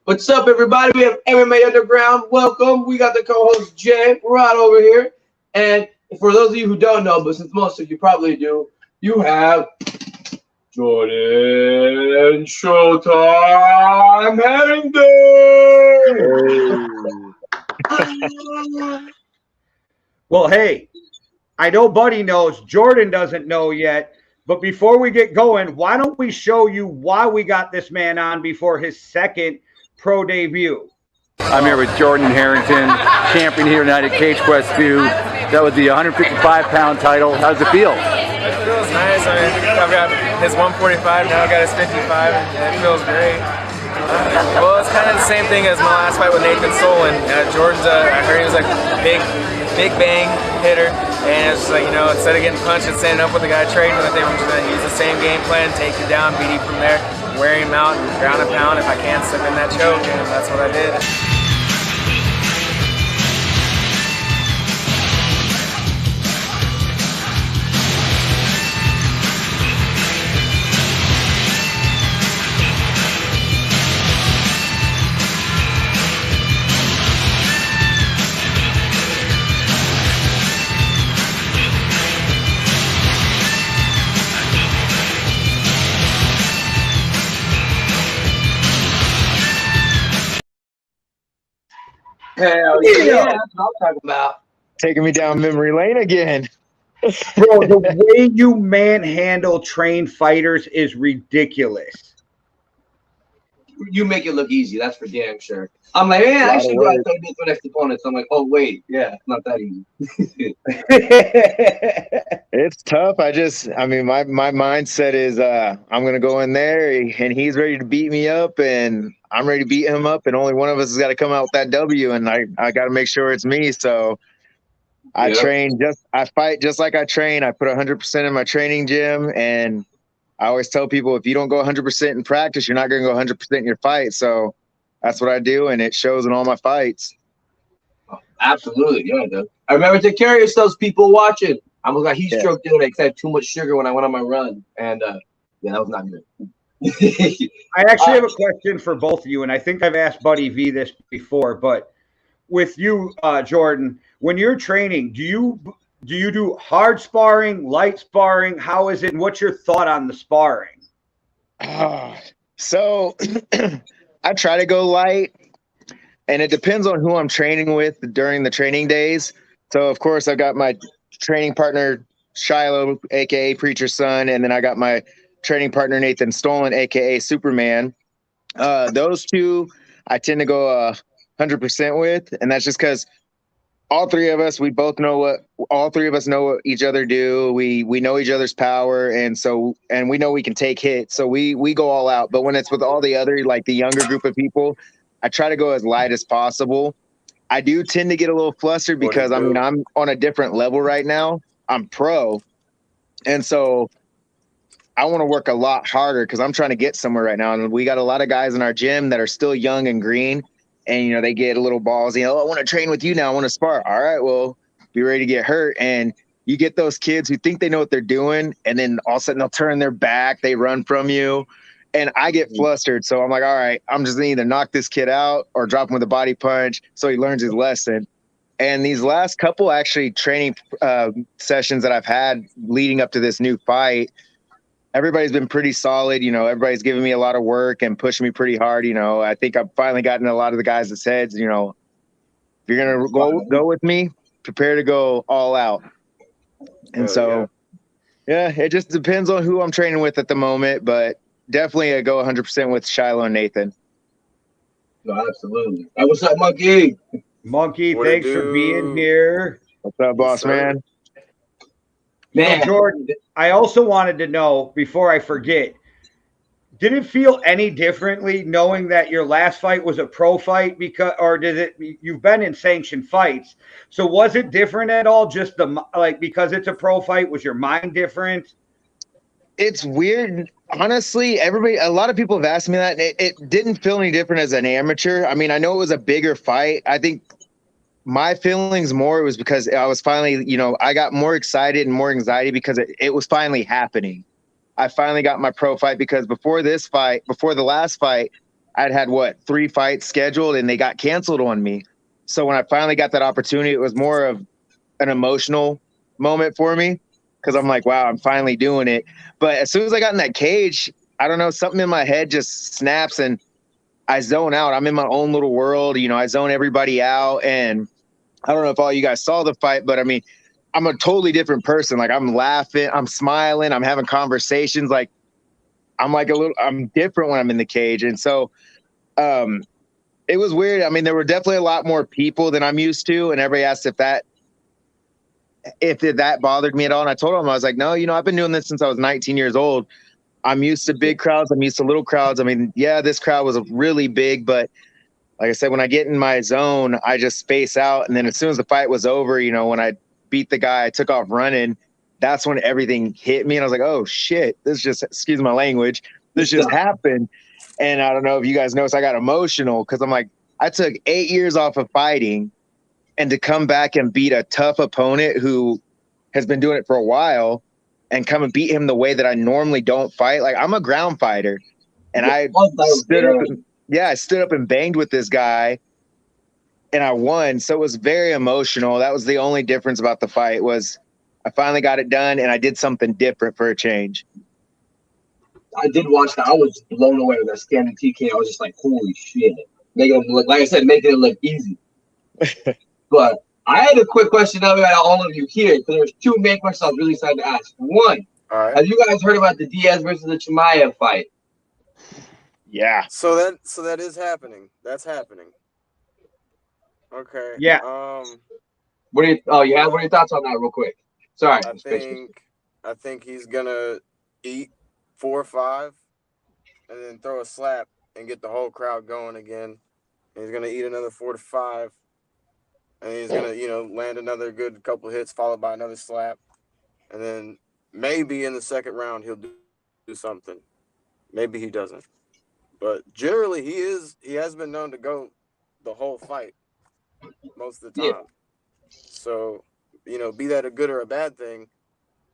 What's up, everybody? We have MMA Underground. Welcome. We got the co-host Jay right over here. And for those of you who don't know, but since most of you probably do, you have Jordan Showtime Harrington. Well, hey, I know Buddy knows. Jordan doesn't know yet. But before we get going, why don't we show you why we got this man on before his second pro debut? I'm here with Jordan Harrington, champion here tonight at Cage Quest 2. That was the 155-pound title. How does it feel? It feels nice. I mean, I've got his 145, now I've got his 55, and it feels great. Well, it's kind of the same thing as my last fight with Nathan Solon. Jordan's, I heard he was like big bang hitter, and it's just like, you know, instead of getting punched and standing up with the guy trading with him, I'm just gonna use the same game plan, take you down, beat you from there, wear him out, and ground and pound if I can, slip in that choke, and that's what I did. Hell yeah, that's what I'm talking about. Taking me down memory lane again. Bro, the way you manhandle trained fighters is ridiculous. You make it look easy, that's for damn sure. I'm like, man, I actually got to do this for next opponents. I'm like, oh wait, yeah, it's not that easy. It's tough. I mean, my mindset is I'm gonna go in there and he's ready to beat me up and I'm ready to beat him up, and only one of us has got to come out with that W, and I got to make sure it's me. So I fight just like I train. I put 100% in my training gym, and I always tell people, if you don't go 100% in practice, you're not going to go 100% in your fight. So that's what I do, and it shows in all my fights. Oh, absolutely, yeah, dude. I remember, take care of yourselves, people watching. I was like heat stroke doing it because I had too much sugar when I went on my run, and yeah, that was not good. I actually have a question for both of you, and I think I've asked Buddy V this before, but with you, Jordan, when you're training, do you do hard sparring, light sparring? How is it? And what's your thought on the sparring? So I try to go light, and it depends on who I'm training with during the training days. So of course I've got my training partner Shiloh, aka Preacher's son, and then I got my training partner Nathan Stolen, aka Superman. Those two I tend to go 100% with, and that's just because all three of us know what each other do. We know each other's power, and we know we can take hits, so we go all out. But when it's with all the other, like the younger group of people, I try to go as light as possible. I do tend to get a little flustered because I'm on a different level right now. I'm pro, and so I want to work a lot harder because I'm trying to get somewhere right now. And we got a lot of guys in our gym that are still young and green, and, you know, they get a little ballsy. Oh, I want to train with you now. I want to spar. All right, well, be ready to get hurt. And you get those kids who think they know what they're doing, and then all of a sudden they'll turn their back. They run from you. And I get flustered. So I'm like, all right, I'm just going to either knock this kid out or drop him with a body punch so he learns his lesson. And these last couple actually training sessions that I've had leading up to this new fight, everybody's been pretty solid. You know, everybody's giving me a lot of work and pushing me pretty hard. You know, I think I've finally gotten a lot of the guys' heads, you know, if you're going to go with me, prepare to go all out. And yeah, it just depends on who I'm training with at the moment, but definitely I go 100% with Shiloh and Nathan. No, absolutely. Hey, what's up, Monkey? Monkey, thanks for being here. What's up, boss man? Man, so Jordan, I also wanted to know, before I forget, did it feel any differently knowing that your last fight was a pro fight, you've been in sanctioned fights, so was it different at all? Just because it's a pro fight, was your mind different? It's weird. Honestly, a lot of people have asked me that. It didn't feel any different as an amateur. I mean, I know it was a bigger fight. I think my feelings more was because I was finally, you know, I got more excited and more anxiety because it was finally happening. I finally got my pro fight because before the last fight, I'd had 3 fights scheduled and they got canceled on me. So when I finally got that opportunity, it was more of an emotional moment for me because I'm like, wow, I'm finally doing it. But as soon as I got in that cage, I don't know, something in my head just snaps and I zone out. I'm in my own little world. I zone everybody out. And I don't know if all you guys saw the fight, but I mean, I'm a totally different person. Like I'm laughing, I'm smiling, I'm having conversations. Like I'm different when I'm in the cage. And so it was weird. I mean, there were definitely a lot more people than I'm used to. And everybody asked if that bothered me at all. And I told them, I was like, no, I've been doing this since I was 19 years old. I'm used to big crowds. I'm used to little crowds. I mean, yeah, this crowd was really big, but like I said, when I get in my zone, I just space out. And then as soon as the fight was over, when I beat the guy, I took off running. That's when everything hit me. And I was like, oh shit, excuse my language, this just happened. And I don't know if you guys noticed, I got emotional because I'm like, I took 8 years off of fighting and to come back and beat a tough opponent who has been doing it for a while and come and beat him the way that I normally don't fight. Like I'm a ground fighter and I stood up and banged with this guy and I won. So it was very emotional. That was the only difference about the fight was I finally got it done and I did something different for a change. I did watch that. I was blown away with that standing TK. I was just like, holy shit. Making it look, like I said, making it look easy. But I had a quick question now we got all of you here because there's 2 main questions I was really excited to ask. One, have you guys heard about the Diaz versus the Chimaev fight? Yeah. So that is happening. That's happening. Okay. Yeah. What are your thoughts on that real quick? Sorry. I think he's gonna eat 4 or 5 and then throw a slap and get the whole crowd going again. And he's gonna eat another 4 to 5. And he's gonna, land another good couple hits followed by another slap. And then maybe in the second round he'll do something. Maybe he doesn't. But generally he has been known to go the whole fight most of the time. Yeah. So, be that a good or a bad thing,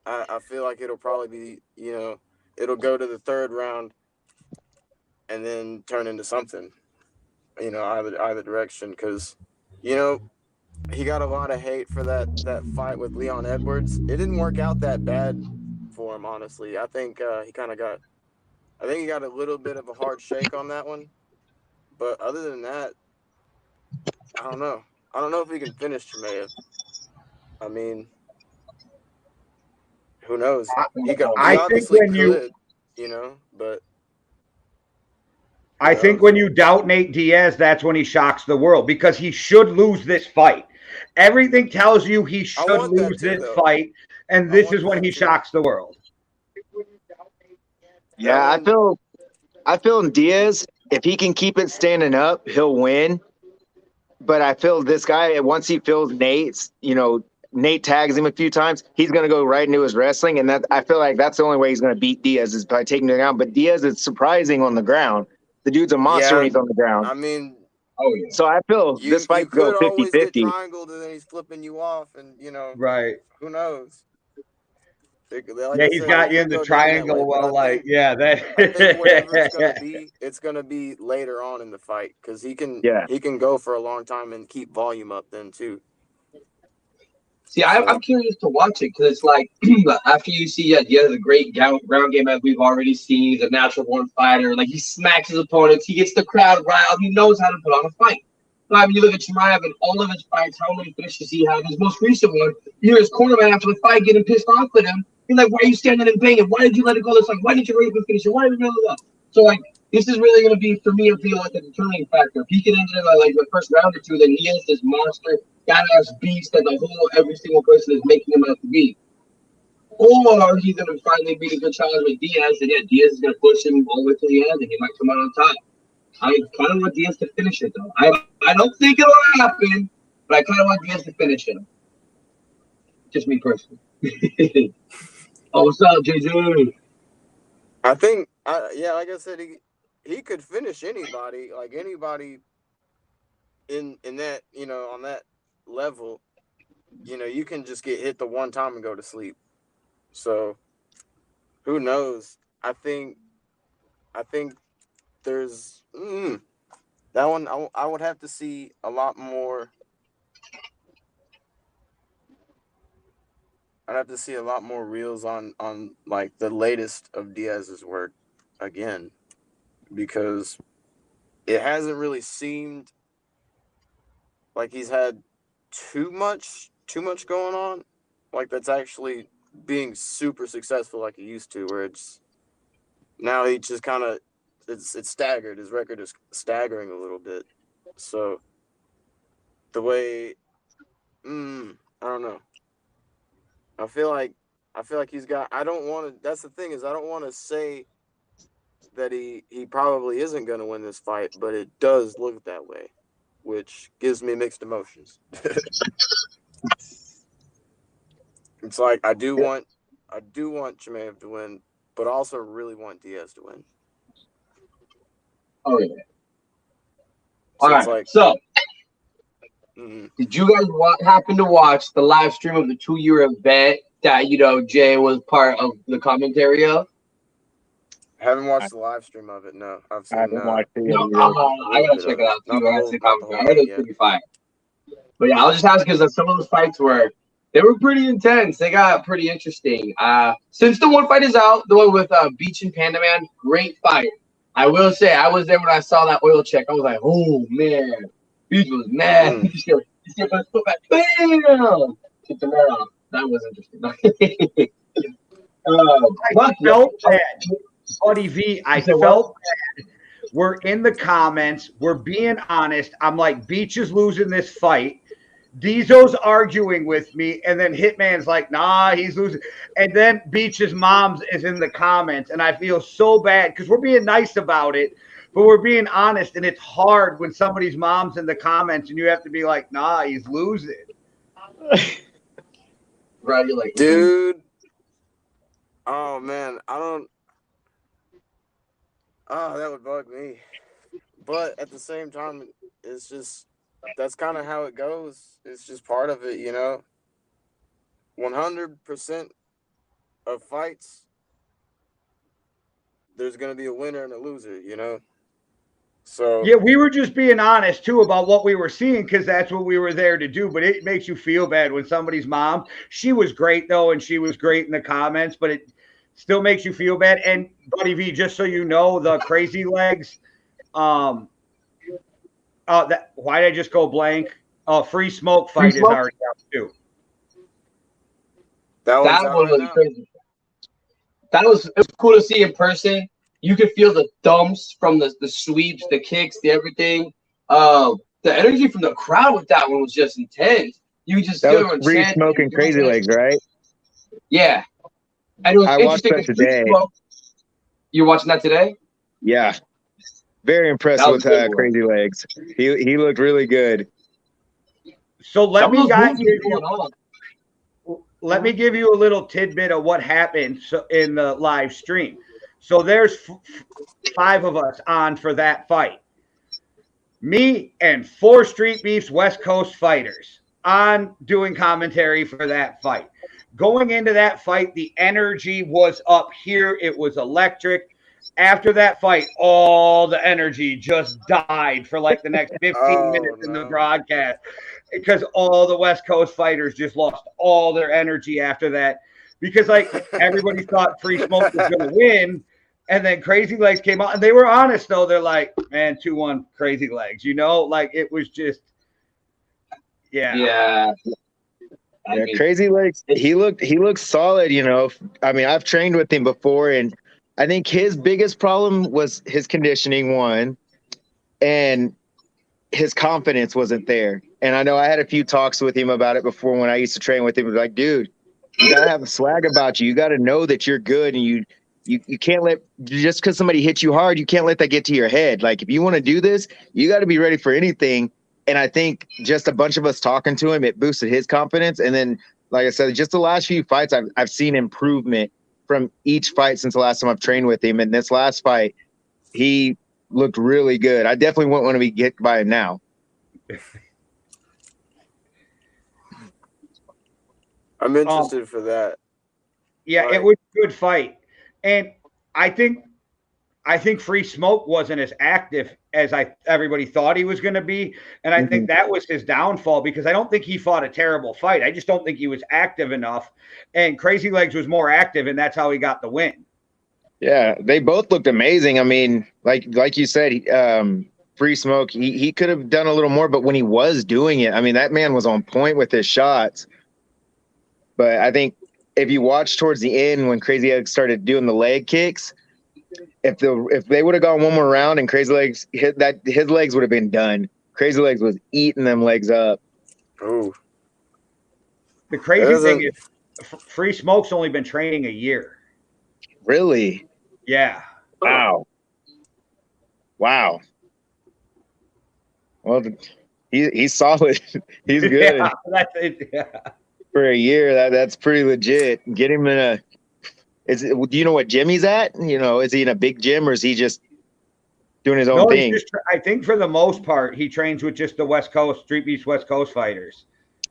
I feel like it'll probably be, it'll go to the third round and then turn into something, either direction. Because, he got a lot of hate for that fight with Leon Edwards. It didn't work out that bad for him, honestly. I think he got a little bit of a hard shake on that one. But other than that, I don't know. I don't know if he can finish Chimaev. I mean, who knows? But I think when you doubt Nate Diaz, that's when he shocks the world because he should lose this fight. Everything tells you he should lose this fight, and this is when he shocks the world. Yeah, I feel Diaz, if he can keep it standing up, he'll win. But I feel this guy, once he feels Nate tags him a few times, he's going to go right into his wrestling. And I feel like that's the only way he's going to beat Diaz is by taking him down. But Diaz is surprising on the ground. The dude's a monster when he's on the ground. I mean, so I feel this fight go 50-50. Always get triangled and then he's flipping you off and, right. Who knows? He's got you in the triangle. I think whatever it's going to be, it's going to be later on in the fight because he can go for a long time and keep volume up then too. See, I'm curious to watch it because it's like after you see he has a great ground game as we've already seen. He's a natural born fighter. Like he smacks his opponents. He gets the crowd riled. He knows how to put on a fight. I mean, you look at Chimaev and all of his fights, how many finishes he had. His most recent one, you hear his cornerman after the fight getting pissed off with him. He's like, why are you standing and banging? Why did you let it go this long? Why didn't you raise the finisher? Why did you let it go? So, like, this is really going to be, for me, I feel like a determining factor. If he can end it like the first round or two, then he is this monster, badass beast that every single person is making him out to be. Or he's going to finally beat a good challenge with Diaz, and Diaz is going to push him all the way to the end, and he might come out on top. I kind of want Diaz to finish it, though. I don't think it'll happen, but I kind of want Diaz to finish it. Just me personally. Oh, what's up, JJ? I think, like I said, he could finish anybody, like anybody in that, on that level. You can just get hit the one time and go to sleep. So, who knows? I think there's that one. I would have to see a lot more. I'd have to see a lot more reels on like the latest of Diaz's work again, because it hasn't really seemed like he's had too much going on, like that's actually being super successful like he used to, where it's now he just kind of it's staggered. His record is staggering a little bit. So the way I don't know. I feel like he's got. I don't want to. That's the thing, is I don't want to say that he probably isn't going to win this fight, but it does look that way, which gives me mixed emotions. It's like I do want Chimaev to win, but also really want Diaz to win. Oh yeah. So All it's right. like, So, did you guys happen to watch the live stream of the 2-year event that Jay was part of the commentary of? I haven't watched the live stream of it. No, I've seen. I haven't watched it No, yet. I gotta check it out too. I gotta see the commentary. I heard it was yet. pretty fire. But yeah, I was just asking because some of those fights were pretty intense. They got pretty interesting. Since the one fight is out, the one with Beach and Panda Man, great fight. I will say, I was there when I saw that oil check. I was like, oh man, Beach was mad. He just put his foot back. Bam! Kicked him right off. That was interesting. I felt bad. Buddy V, I felt bad. We're in the comments. We're being honest. I'm like, Beach is losing this fight. Diesel's arguing with me, and then Hitman's like, nah, he's losing. And then Beach's mom is in the comments, and I feel so bad because we're being nice about it, but we're being honest, and it's hard when somebody's mom's in the comments, and you have to be like, nah, he's losing. Right, you're like, dude. Oh man, I don't. Oh, that would bug me. But at the same time, it's just that's kind of how it goes. It's just part of it, 100% of fights, there's going to be a winner and a loser, So yeah, we were just being honest too about what we were seeing because that's what we were there to do. But it makes you feel bad when somebody's mom. She was great though, and she was great in the comments, but it still makes you feel bad. And Buddy V, just so you know, the Crazy Legs, why did I just go blank? Free Smoke fight is already out too. That one was crazy. It was cool to see in person. You could feel the thumps from the sweeps, the kicks, the everything. The energy from the crowd with that one was just intense. You just that feel was Free Smoke and Crazy Legs, right? Yeah. And it was I watched that today. You're watching that today? Yeah. Very impressed with Crazy Legs. He looked really good. So let me give you a little tidbit of what happened in the live stream. So there's 5 of us on for that fight. Me and 4 Street Beefs West Coast fighters on doing commentary for that fight. Going into that fight, the energy was up here. It was electric. After that fight, all the energy just died for like the next 15 minutes in the broadcast because all the West Coast fighters just lost all their energy after that because like everybody thought Free Smoke was going to win. And then Crazy Legs came out, and they were honest though. They're like, "Man, 2-1 Crazy Legs," like it was just, yeah. Crazy Legs. He looked solid. I mean, I've trained with him before, and I think his biggest problem was his conditioning, one, and his confidence wasn't there. And I know I had a few talks with him about it before when I used to train with him. Like, dude, you gotta have a swag about you. You gotta know that you're good, and you can't let, just because somebody hits you hard, you can't let that get to your head. Like, if you want to do this, you got to be ready for anything. And I think just a bunch of us talking to him, it boosted his confidence. And then, like I said, just the last few fights, I've seen improvement from each fight since the last time I've trained with him. And this last fight, he looked really good. I definitely wouldn't want to be hit by him now. I'm interested for that. Yeah, it was a good fight. And I think I think Free Smoke wasn't as active as everybody thought he was going to be. And I think that was his downfall, because I don't think he fought a terrible fight. I just don't think he was active enough. And Crazy Legs was more active, and that's how he got the win. Yeah, they both looked amazing. I mean, like you said, Free Smoke, he could have done a little more, but when he was doing it, I mean, that man was on point with his shots. But I think if you watch towards the end when Crazy Legs started doing the leg kicks, if they would have gone one more round and Crazy Legs hit that, his legs would have been done. Crazy Legs was eating them legs up. Oh, The crazy thing is, Free Smoke's only been training a year. Really? Yeah. Wow. Wow. Well, he's solid. He's good. Yeah, that's it. Yeah. For a year, that's pretty legit. Get him in a. Do you know what gym he's at? You know, is he in a big gym or is he just doing his own thing? I think for the most part, he trains with just the West Coast, Street Beast West Coast fighters.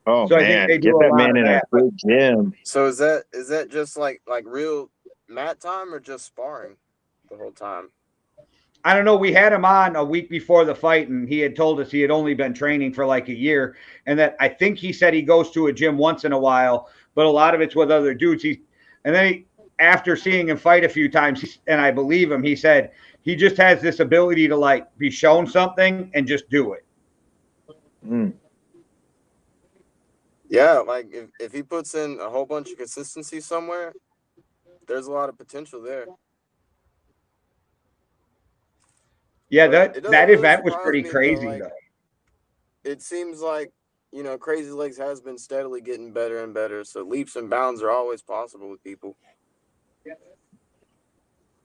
Oh, so man, I think they get do that a lot man of in that. a big gym. so is that just like real mat time or just sparring the whole time? I don't know. We had him on a week before the fight, and he had told us he had only been training for like a year, and that I think he said he goes to a gym once in a while, but a lot of it's with other dudes. After seeing him fight a few times, and I believe him, he said he just has this ability to like be shown something and just do it. Yeah, like if he puts in a whole bunch of consistency somewhere, there's a lot of potential there. Yeah, But that event was pretty crazy, though. It seems like, Crazy Legs has been steadily getting better and better, so leaps and bounds are always possible with people.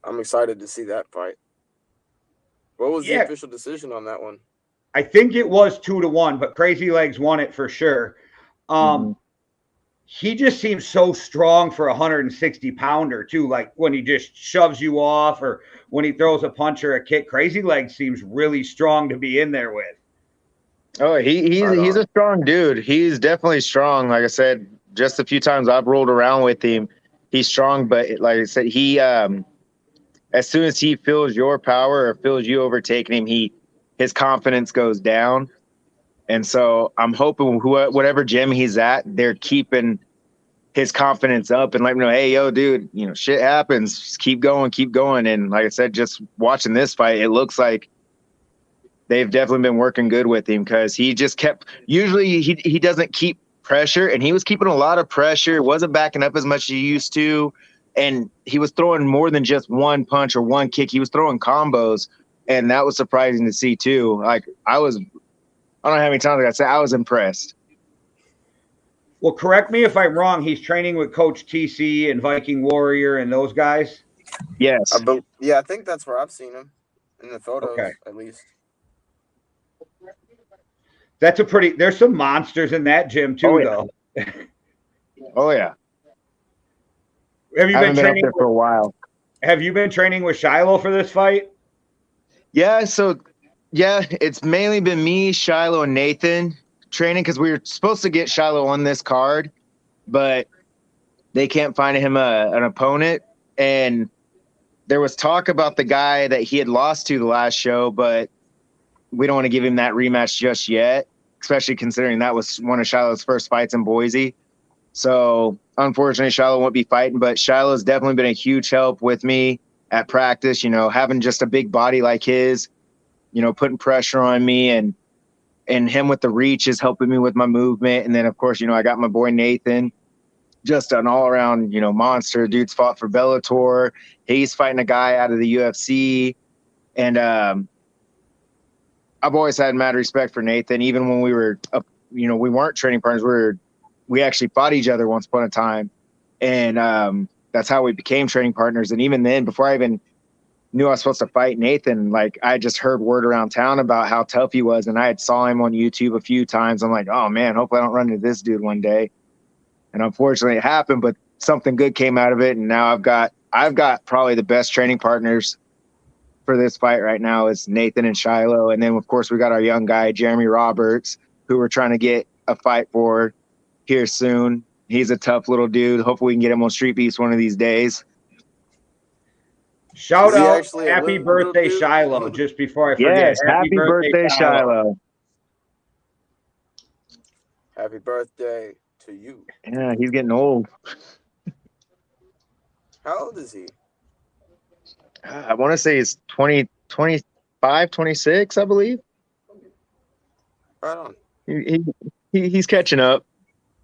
I'm excited to see that fight. What was the official decision on that one? I think it was 2-1, but Crazy Legs won it for sure. He just seems so strong for a 160-pounder too. Like when he just shoves you off or when he throws a punch or a kick, Crazy Legs seems really strong to be in there with. Oh, he's a strong dude. He's definitely strong. Like I said, just a few times I've rolled around with him, he's strong. But like I said, he as soon as he feels your power or feels you overtaking him, his confidence goes down. And so I'm hoping whatever gym he's at, they're keeping his confidence up and letting him know, hey, yo, dude, shit happens. Just keep going. And like I said, just watching this fight, it looks like they've definitely been working good with him because he just kept – usually he doesn't keep pressure, and he was keeping a lot of pressure, wasn't backing up as much as he used to, and he was throwing more than just one punch or one kick. He was throwing combos, and that was surprising to see too. Like I don't know how many times I got to say I was impressed. Well, correct me if I'm wrong. He's training with Coach TC and Viking Warrior and those guys. Yes. I think that's where I've seen him in the photos, at least. That's there's some monsters in that gym too, though. Oh yeah. Have you been training there for a while? Have you been training with Shiloh for this fight? Yeah. So it's mainly been me, Shiloh, and Nathan training because we were supposed to get Shiloh on this card, but they can't find him an opponent. And there was talk about the guy that he had lost to the last show, but we don't want to give him that rematch just yet, especially considering that was one of Shiloh's first fights in Boise. So unfortunately, Shiloh won't be fighting, but Shiloh's definitely been a huge help with me at practice, having just a big body like his, putting pressure on me and him with the reach is helping me with my movement. And then of course, I got my boy Nathan, just an all around, monster. Dude's fought for Bellator. He's fighting a guy out of the UFC. And I've always had mad respect for Nathan, even when we were, we weren't training partners. We actually fought each other once upon a time. And that's how we became training partners. And even then, before I even knew I was supposed to fight Nathan, like I just heard word around town about how tough he was. And I had saw him on YouTube a few times. I'm like, oh man, hopefully I don't run into this dude one day. And unfortunately it happened, but something good came out of it. And now I've got probably the best training partners for this fight right now is Nathan and Shiloh. And then of course we got our young guy, Jeremy Roberts, who we're trying to get a fight for here soon. He's a tough little dude. Hopefully we can get him on Street Beast one of these days. Shout Is he out, actually a happy little birthday, dude? Shiloh, just before I forget. Yes, happy birthday, Shiloh. Happy birthday to you. Yeah, he's getting old. How old is he? I want to say he's 20, 25, 26, I believe. Right on. He's catching up.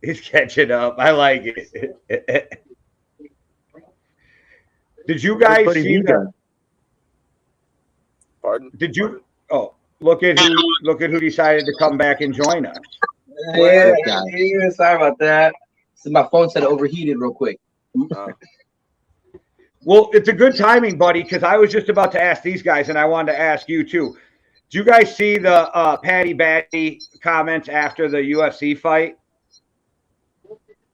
He's catching up. I like it. Did you guys see the? Pardon? Did you? Oh, look at who decided to come back and join us. Yeah, sorry about that. So my phone said overheated real quick. Well, it's a good timing, buddy, because I was just about to ask these guys, and I wanted to ask you too. Did you guys see the Batty comments after the UFC fight?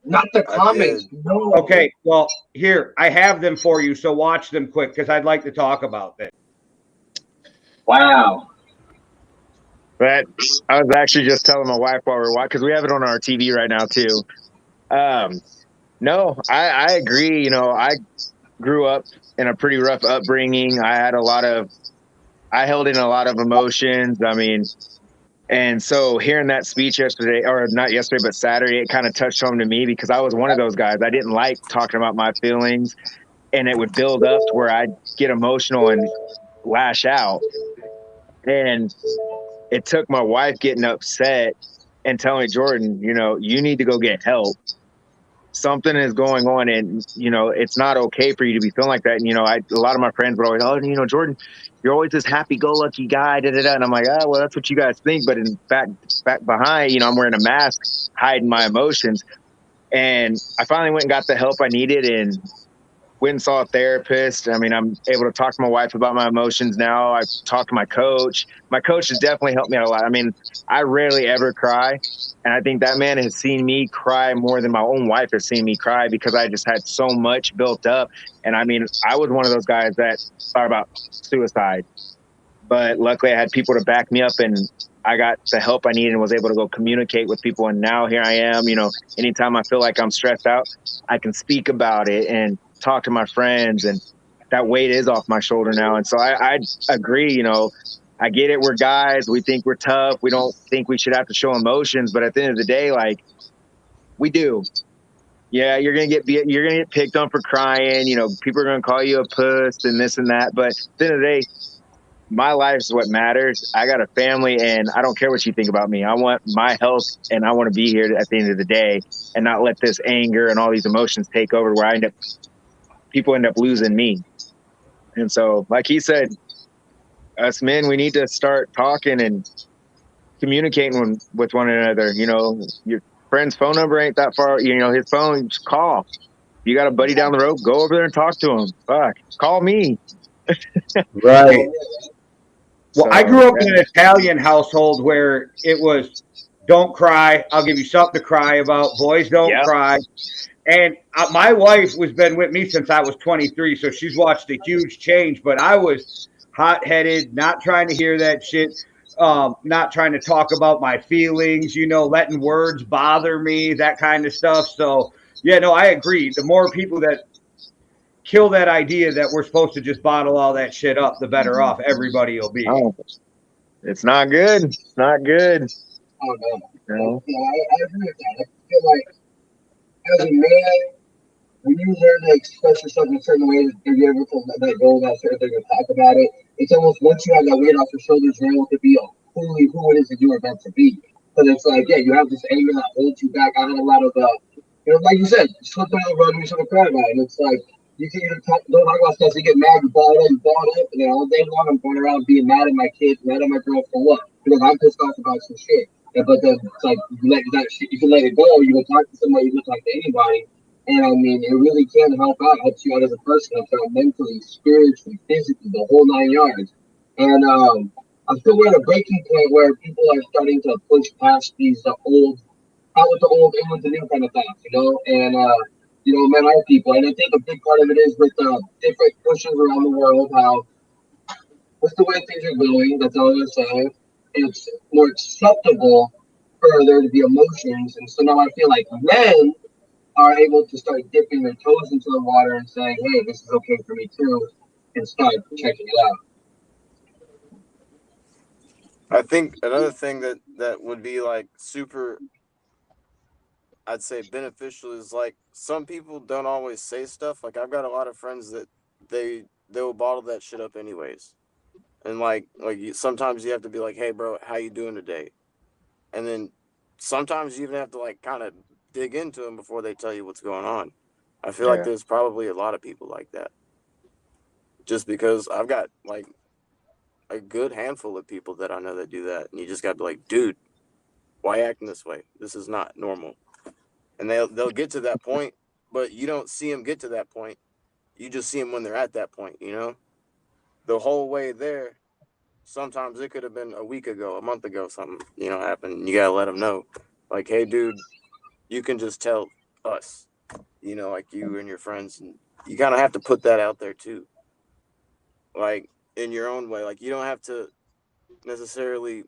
Not the comments. No. Okay, well, here, I have them for you, so watch them quick because I'd like to talk about this. Wow. But I was actually just telling my wife while we're watching, because we have it on our TV right now too. No, I agree. You know, I grew up in a pretty rough upbringing. I held in a lot of emotions. I mean, and so hearing that speech yesterday, or not yesterday, but Saturday, it kind of touched home to me because I was one of those guys. I didn't like talking about my feelings, and it would build up to where I'd get emotional and lash out. And it took my wife getting upset and telling me, Jordan, you know, you need to go get help. Something is going on, and, you know, it's not okay for you to be feeling like that. And, you know, a lot of my friends would always, oh, you know, Jordan, you're always this happy-go-lucky guy, da-da-da. And I'm like, oh, well, that's what you guys think. But in back behind, you know, I'm wearing a mask, hiding my emotions. And I finally went and got the help I needed and went and saw a therapist. I mean, I'm able to talk to my wife about my emotions now. I talked to my coach. My coach has definitely helped me out a lot. I mean, I rarely ever cry. And I think that man has seen me cry more than my own wife has seen me cry because I just had so much built up. And I mean, I was one of those guys that thought about suicide. But luckily I had people to back me up, and I got the help I needed and was able to go communicate with people. And now here I am, you know, anytime I feel like I'm stressed out, I can speak about it and talk to my friends, and that weight is off my shoulder now. And so I agree, you know, I get it. We're guys. We think we're tough. We don't think we should have to show emotions. But at the end of the day, like, we do. Yeah, you're gonna get picked on for crying. You know, people are gonna call you a puss and this and that. But at the end of the day, my life is what matters. I got a family, and I don't care what you think about me. I want my health, and I want to be here at the end of the day, and not let this anger and all these emotions take over where people end up losing me. And so, like he said, us men, we need to start talking and communicating with one another. You know, your friend's phone number ain't that far. You know, his phone, just call. You got a buddy down the road, go over there and talk to him. Fuck, call me. Right. Well, I grew up in an Italian household where it was, don't cry. I'll give you something to cry about. Boys don't cry. And my wife has been with me since I was 23, so she's watched a huge change. But I was hot-headed, not trying to hear that shit, not trying to talk about my feelings, you know, letting words bother me, that kind of stuff. So, yeah, no, I agree. The more people that kill that idea that we're supposed to just bottle all that shit up, the better off everybody will be. Oh, it's not good. It's not good. Oh, no. Yeah, I agree with that. I feel like as a man, when you learn to express yourself in a certain way, if you're able to let that go, that certain thing, and talk about it, it's almost once you have that weight off your shoulders, you're able to be fully who it is that you are meant to be. Because it's like, yeah, you have this anger that holds you back. I had a lot of, you know, like you said, slipping on the road and you should cry about it. And it's like, you can either don't talk about stuff, so you get mad, you ball up, and then all day long I'm going around being mad at my kids, mad at my girl for what? Because I'm pissed off about some shit. But then it's like you let that shit, you can let it go. You can talk to somebody, you can talk to anybody, and I mean, it really can help you out as a person, helps you out mentally, spiritually, physically, the whole 9 yards. And I'm still we're at a breaking point where people are starting to push past these old, out with the old, in with the new kind of thoughts, you know. And you know, men are people, and I think a big part of it is with different pushes around the world. How with the way things are going, that's all I'm saying. It's more acceptable for there to be emotions. And so now I feel like men are able to start dipping their toes into the water and saying, hey, this is okay for me too. and start checking it out. I think another thing that would be like super, I'd say beneficial is like some people don't always say stuff. Like I've got a lot of friends that they will bottle that shit up anyways, and sometimes you have to be like, hey bro, how you doing today? And then sometimes you even have to like kind of dig into them before they tell you what's going on. I feel like there's probably a lot of people like that. Just because I've got like a good handful of people that I know that do that, and you just got to be like, dude, why acting this way? This is not normal. And they'll get to that point, but you don't see them get to that point. You just see them when they're at that point, you know? The whole way there, sometimes it could have been a week ago, a month ago, something, you know, happened. You got to let them know. Like, hey, dude, you can just tell us, you know, like you and your friends. And you kind of have to put that out there, too. Like, in your own way. Like, you don't have to necessarily,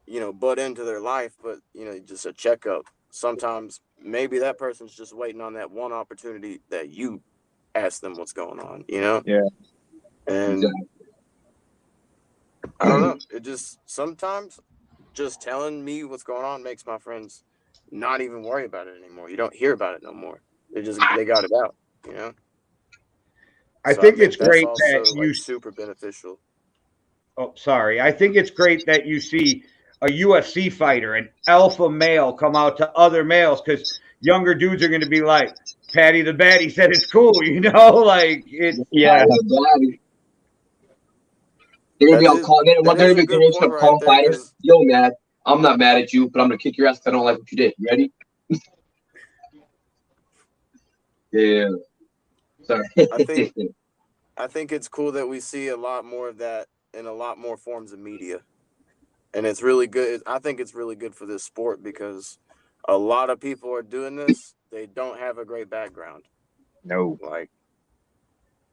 you know, butt into their life, but, you know, just a checkup. Sometimes maybe that person's just waiting on that one opportunity that you ask them what's going on, you know? Yeah. And I don't know. It just sometimes just telling me what's going on makes my friends not even worry about it anymore. You don't hear about it no more. They got it out, you know? I think it's that's great also, that you super beneficial. Oh, sorry. I think it's great that you see a UFC fighter, an alpha male, come out to other males, because younger dudes are going to be like, Patty the Batty said it's cool, you know? Like, it's Yeah. They're gonna be all calling. They're gonna be call there, fighters. Yo, man, I'm not mad at you, but I'm gonna kick your ass if I don't like what you did. You ready? Yeah. Sorry. I think it's cool that we see a lot more of that in a lot more forms of media. And it's really good. I think it's really good for this sport because a lot of people are doing this. They don't have a great background. No. Like,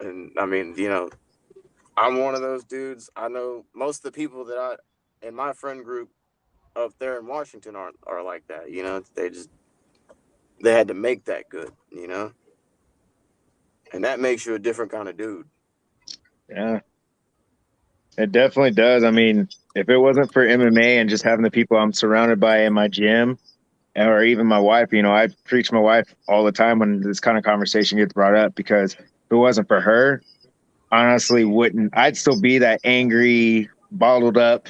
and I mean, you know, I'm one of those dudes. I know most of the people that in my friend group up there in Washington are like that. You know, they had to make that good, you know? And that makes you a different kind of dude. Yeah. It definitely does. I mean, if it wasn't for MMA and just having the people I'm surrounded by in my gym, or even my wife, you know, I preach my wife all the time when this kind of conversation gets brought up, because if it wasn't for her, honestly I'd still be that angry, bottled up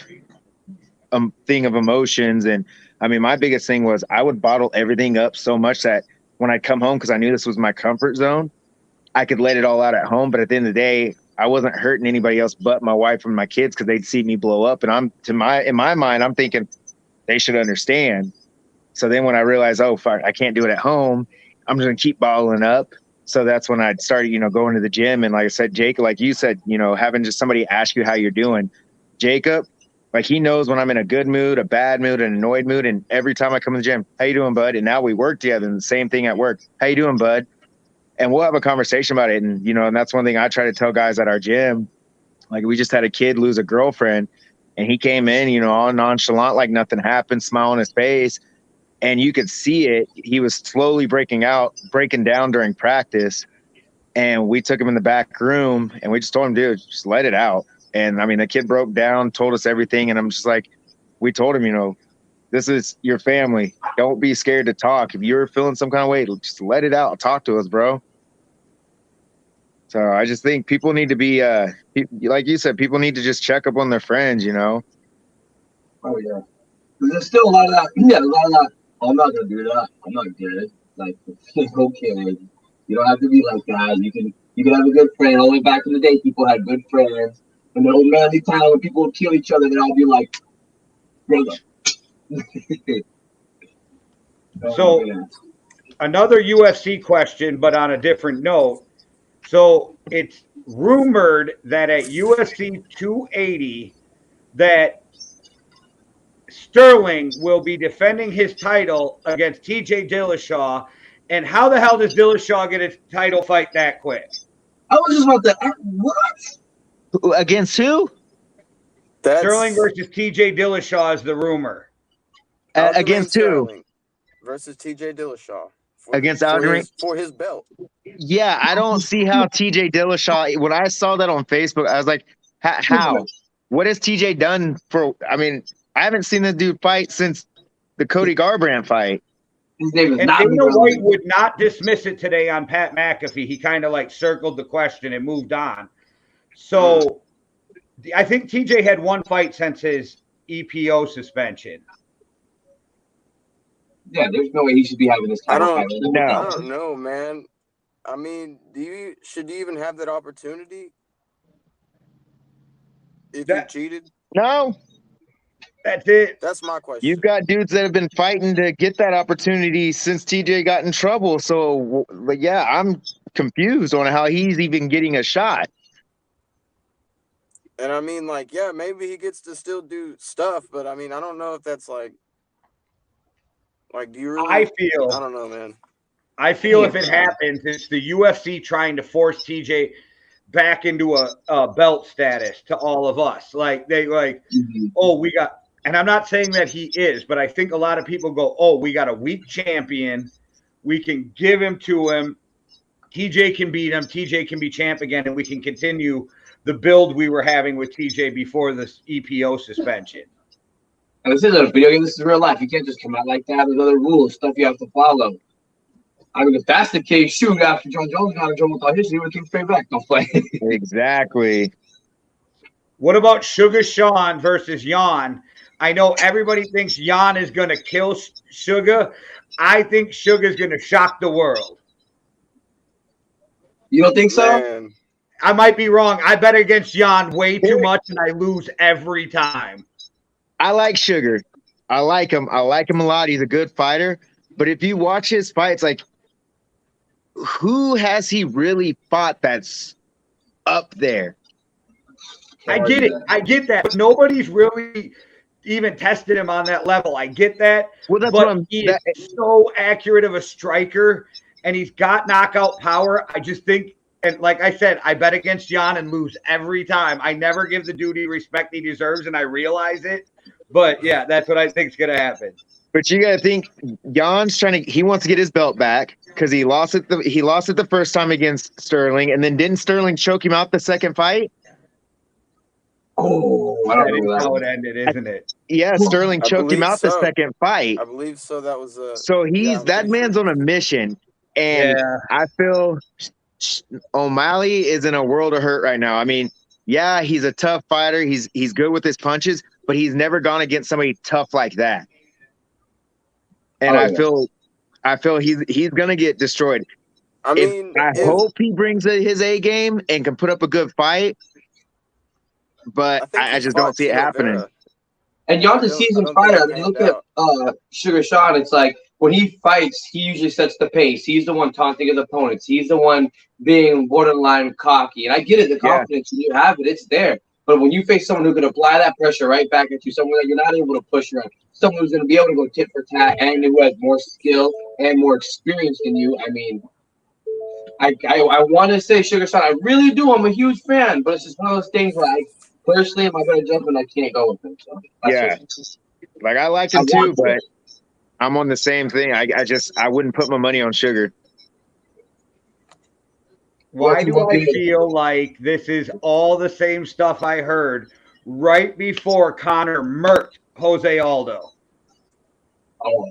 thing of emotions. And I mean, my biggest thing was I would bottle everything up so much that when I'd come home, because I knew this was my comfort zone, I could let it all out at home. But at the end of the day, I wasn't hurting anybody else but my wife and my kids, because they'd see me blow up. And in my mind, I'm thinking they should understand. So then when I realized, oh, fuck, I can't do it at home, I'm just going to keep bottling up. So that's when I started, you know, going to the gym. And like I said, Jacob, like you said, you know, having just somebody ask you how you're doing. Jacob, like, he knows when I'm in a good mood, a bad mood, an annoyed mood. And every time I come to the gym, how you doing, bud? And now we work together, and the same thing at work. How you doing, bud? And we'll have a conversation about it. And, you know, and that's one thing I try to tell guys at our gym. Like, we just had a kid lose a girlfriend, and he came in, you know, all nonchalant, like nothing happened, smile on his face. And you could see it. He was slowly breaking down during practice. And we took him in the back room, and we just told him, dude, just let it out. And I mean, the kid broke down, told us everything. And I'm just like, we told him, you know, this is your family. Don't be scared to talk. If you're feeling some kind of way, just let it out. Talk to us, bro. So I just think people need to be, like you said, people need to just check up on their friends, you know? Oh, yeah. There's still a lot of that. Yeah, a lot of that. Oh, I'm not going to do that. I'm not good. Like, okay. You don't have to be like that. You can have a good friend. Only back in the day, people had good friends. And the old manly time when people would kill each other, they'd all be like, brother. So, another UFC question, but on a different note. So, it's rumored that at UFC 280 that Sterling will be defending his title against TJ Dillashaw. And how the hell does Dillashaw get a title fight that quick? I was just about to. What? Against who? Sterling versus TJ Dillashaw is the rumor. Against who? Versus TJ Dillashaw against Aldo for his belt. Yeah, I don't see how TJ Dillashaw. When I saw that on Facebook, I was like, how? What has TJ done for? I mean, I haven't seen the dude fight since the Cody Garbrandt fight. His name is And not Dana White would not dismiss it today on Pat McAfee. He kind of like circled the question and moved on. So I think TJ had one fight since his EPO suspension. Yeah, there's no way he should be having this I title fight. don't know, man. I mean, should you even have that opportunity if you cheated? No. That's it. That's my question. You've got dudes that have been fighting to get that opportunity since TJ got in trouble. So, but yeah, I'm confused on how he's even getting a shot. And I mean, like, yeah, maybe he gets to still do stuff, but I mean, I don't know if that's like, do you really? I don't know, man. I feel if it happens, it's the UFC trying to force TJ back into a belt status to all of us. Like oh, we got, and I'm not saying that he is, but I think a lot of people go, oh, we got a weak champion. We can give him to him. TJ can beat him. TJ can be champ again, and we can continue the build we were having with TJ before this EPO suspension. And this isn't a video game. This is real life. You can't just come out like that. There's other rules, stuff you have to follow. I mean, if that's the case, shoot, after John Jones got in trouble with all history, he would keep straight back. Don't play. Exactly. What about Sugar Sean versus Jan? I know everybody thinks Jan is going to kill Sugar. I think Sugar's going to shock the world. You don't think so? Man. I might be wrong. I bet against Jan way too much, and I lose every time. I like Sugar. I like him. I like him a lot. He's a good fighter. But if you watch his fights, like, who has he really fought that's up there? I get it. I get that. But nobody's really even tested him on that level. I get that. Well, that's but what he is so accurate of a striker, and he's got knockout power. I just think, and like I said, I bet against Jan and lose every time. I never give the dude respect he deserves, and I realize it. But yeah, that's what I think is going to happen. But you got to think, Jan's he wants to get his belt back because he lost it the first time against Sterling, and then didn't Sterling choke him out the second fight? Oh, that is how it ended, isn't it? Yeah, Sterling choked him out the second fight. I believe so. That was so that man's on a mission, and I feel OMalley is in a world of hurt right now. I mean, yeah, he's a tough fighter. He's good with his punches, but he's never gone against somebody tough like that. And I feel he's gonna get destroyed. I mean, I hope he brings his A game and can put up a good fight, but I just don't see it happening. And Jan's a seasoned fighter. I mean, look at Sugar Sean. It's like when he fights, he usually sets the pace. He's the one taunting his opponents. He's the one being borderline cocky. And I get it, the confidence when you have it, it's there. But when you face someone who can apply that pressure right back at you, someone that you're not able to push around, someone who's going to be able to go tit for tat and who has more skill and more experience than you, I mean, I want to say Sugar Sean. I really do. I'm a huge fan, but it's just one of those things where I personally, in my better judgment, I can't go with him. So like I like him too, but I'm on the same thing. I wouldn't put my money on Sugar. Why do I feel like this is all the same stuff I heard right before Conor murked Jose Aldo? Oh.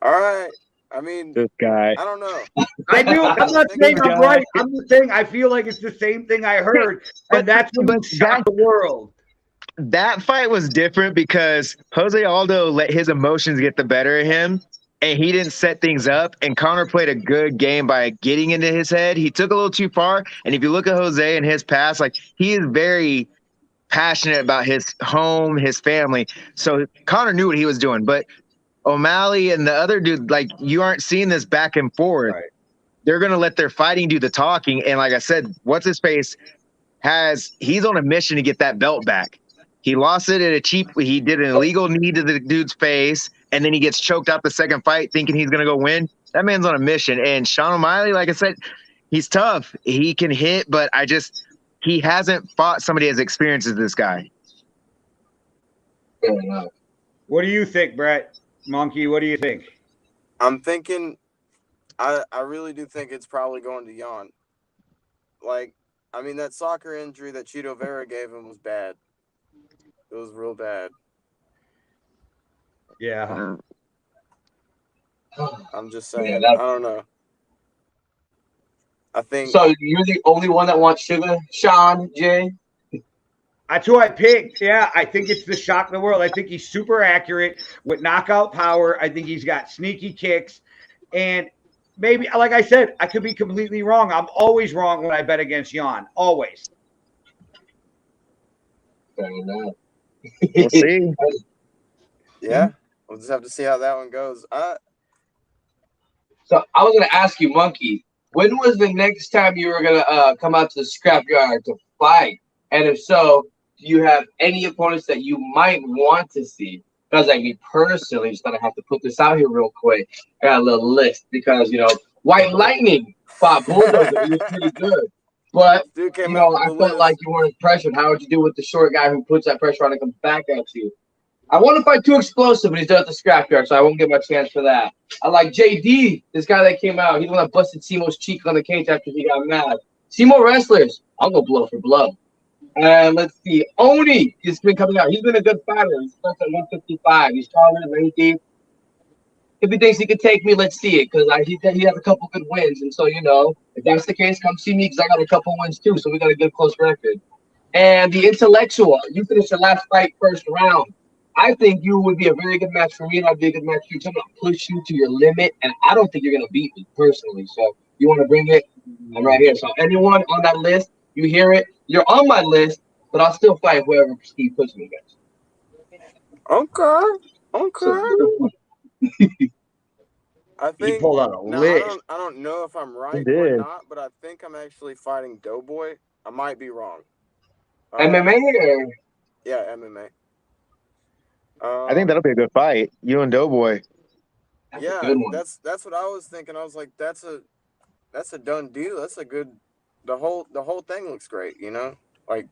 All right. I mean, this guy. I don't know. I do. I'm not saying I'm right. I'm just saying I feel like it's the same thing I heard, and that's what shocked the world. That fight was different because Jose Aldo let his emotions get the better of him, and he didn't set things up. And Conor played a good game by getting into his head. He took a little too far. And if you look at Jose and his past, like, he is very passionate about his home, his family. So Conor knew what he was doing. But OMalley and the other dude, like, you aren't seeing this back and forth. Right. They're going to let their fighting do the talking. And like I said, what's-his-face he's on a mission to get that belt back. He lost it at he did an illegal knee to the dude's face, and then he gets choked out the second fight thinking he's going to go win. That man's on a mission. And Sean OMalley, like I said, he's tough. He can hit, but he hasn't fought somebody as experienced as this guy. What do you think, Brett? Monkey, what do you think? I'm thinking I really do think it's probably going to Jan. Like, I mean, that soccer injury that Chito Vera gave him was bad. It was real bad. Yeah. I'm just saying. Yeah, I don't know. I think. So you're the only one that wants Sugar, Sean, Jay? That's who I picked. Yeah, I think it's the shock of the world. I think he's super accurate with knockout power. I think he's got sneaky kicks. And maybe, like I said, I could be completely wrong. I'm always wrong when I bet against Jan. Always. Fair enough. We'll see. Yeah, we'll just have to see how that one goes. So I was gonna ask you, Monkey, when was the next time you were gonna come out to the scrapyard to fight? And if so, do you have any opponents that you might want to see? Because like me personally, just gonna have to put this out here real quick. I got a little list because White Lightning fought Bulldozer. He was pretty good. But Dude came I out with the felt list. like you weren't pressured. How would you do with the short guy who puts that pressure on and comes back at you? I want to fight Too Explosive, but he's done at the scrapyard, so I won't get my chance for that. I like JD, this guy that came out. He's the one that busted Simo's cheek on the cage after he got mad. Simo wrestlers, I'll go blow for blow. And let's see, Oni has been coming out. He's been a good fighter. He starts at 155. He's taller, lengthy. If he thinks he could take me, let's see it, because he has a couple good wins. And so, if that's the case, come see me because I got a couple wins too. So we got a good close record. And the Intellectual, you finished your last fight first round. I think you would be a very good match for me, and I'd be a good match for you. So I'm going to push you to your limit, and I don't think you're going to beat me personally. So you want to bring it? I'm right here. So anyone on that list, you hear it, you're on my list, but I'll still fight whoever Steve puts me against. Okay. So, I He think pulled out a list. I don't know if I'm right He or did. not, but I think I'm actually fighting Doughboy. I might be wrong. MMA or? Yeah, MMA. I think that'll be a good fight. You and Doughboy. That's a Yeah, good one. that's what I was thinking. I was like, that's a done deal. That's a good. The whole thing looks great. Like,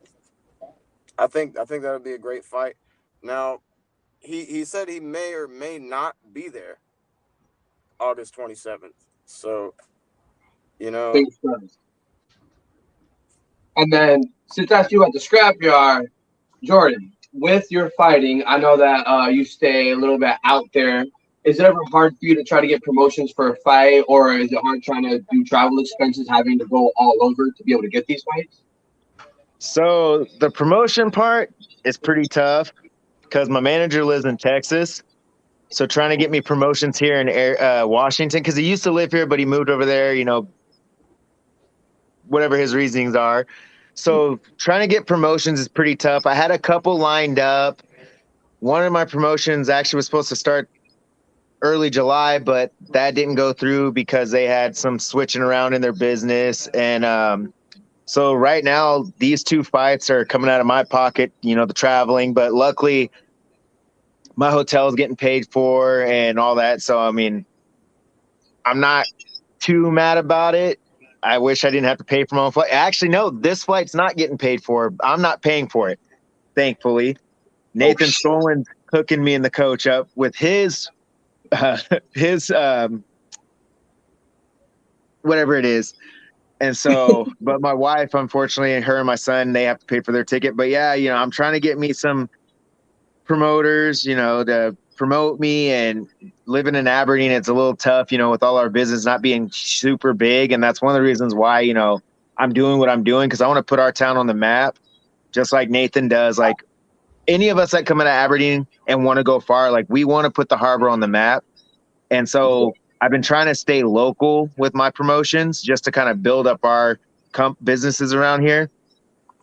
I think that would be a great fight. Now, he said he may or may not be there August 27th. So, Things first. And then, since that's you at the scrapyard, Jordan, with your fighting, I know that you stay a little bit out there. Is it ever hard for you to try to get promotions for a fight, or is it hard trying to do travel expenses, having to go all over to be able to get these fights? So the promotion part is pretty tough because my manager lives in Texas. So trying to get me promotions here in Washington, because he used to live here, but he moved over there, whatever his reasonings are. So trying to get promotions is pretty tough. I had a couple lined up. One of my promotions actually was supposed to start early July, but that didn't go through because they had some switching around in their business. And so right now, these two fights are coming out of my pocket, the traveling. But luckily, my hotel is getting paid for and all that. So, I mean, I'm not too mad about it. I wish I didn't have to pay for my own flight. Actually, no, this flight's not getting paid for. I'm not paying for it, thankfully. Nathan Stolen's hooking me and the coach up with his whatever it is. And so, but my wife, unfortunately, and her and my son, they have to pay for their ticket. But yeah, I'm trying to get me some promoters, to promote me. And living in Aberdeen, it's a little tough, with all our business not being super big. And that's one of the reasons why, I'm doing what I'm doing, because I want to put our town on the map, just like Nathan does. Like any of us that come into Aberdeen and want to go far, like we want to put the harbor on the map. And so I've been trying to stay local with my promotions just to kind of build up our businesses around here.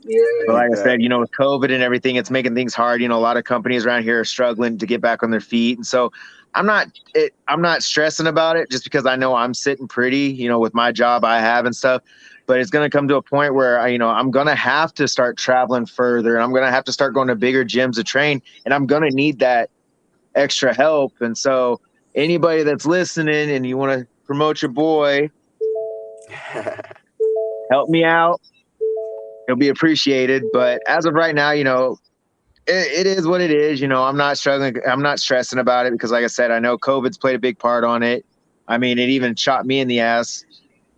Yeah. But like I said, with COVID and everything, it's making things hard. A lot of companies around here are struggling to get back on their feet. And so I'm not stressing about it just because I know I'm sitting pretty, with my job I have and stuff. But it's going to come to a point where, I'm going to have to start traveling further, and I'm going to have to start going to bigger gyms to train, and I'm going to need that extra help. And so anybody that's listening and you want to promote your boy, help me out. It'll be appreciated. But as of right now, it is what it is. I'm not struggling. I'm not stressing about it because, like I said, I know COVID's played a big part on it. I mean, it even shot me in the ass,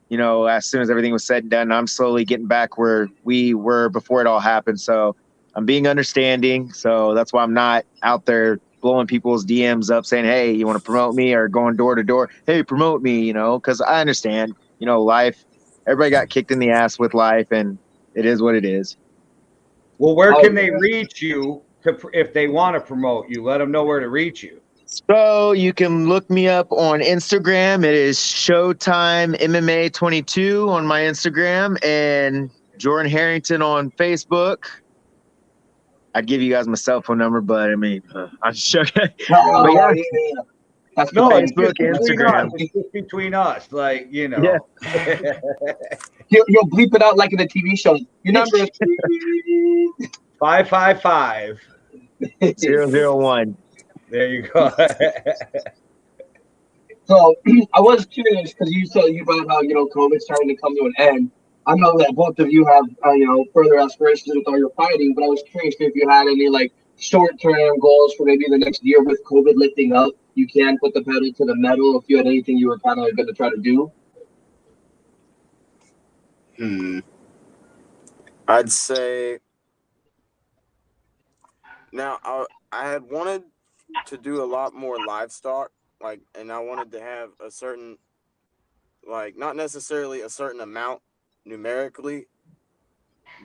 you know, as soon as everything was said and done. I'm slowly getting back where we were before it all happened. So I'm being understanding. So that's why I'm not out there blowing people's DMs up saying, hey, you want to promote me, or going door to door? Hey, promote me, you know, because I understand, you know, life, everybody got kicked in the ass with life, and it is what it is. Well, where can they reach you if they want to promote you? Let them know where to reach you. So you can look me up on Instagram. It is Showtime MMA 22 on my Instagram, and Jordan Harrington on Facebook. I'd give you guys my cell phone number, but I mean, I'm sure. But yeah, That's no, it's Facebook, just between Instagram. us. It's just between us, like, you know. Yeah. You'll bleep it out like in the TV show. Your number is 555 001. There you go. So I was curious because you brought about COVID starting to come to an end. I know that both of you have further aspirations with all your fighting, but I was curious if you had any like short-term goals for maybe the next year with COVID lifting up. You can put the pedal to the metal. If you had anything you were kind of going to try to do. I'd say now I had wanted to do a lot more livestock, like, and I wanted to have a certain, like, not necessarily a certain amount numerically,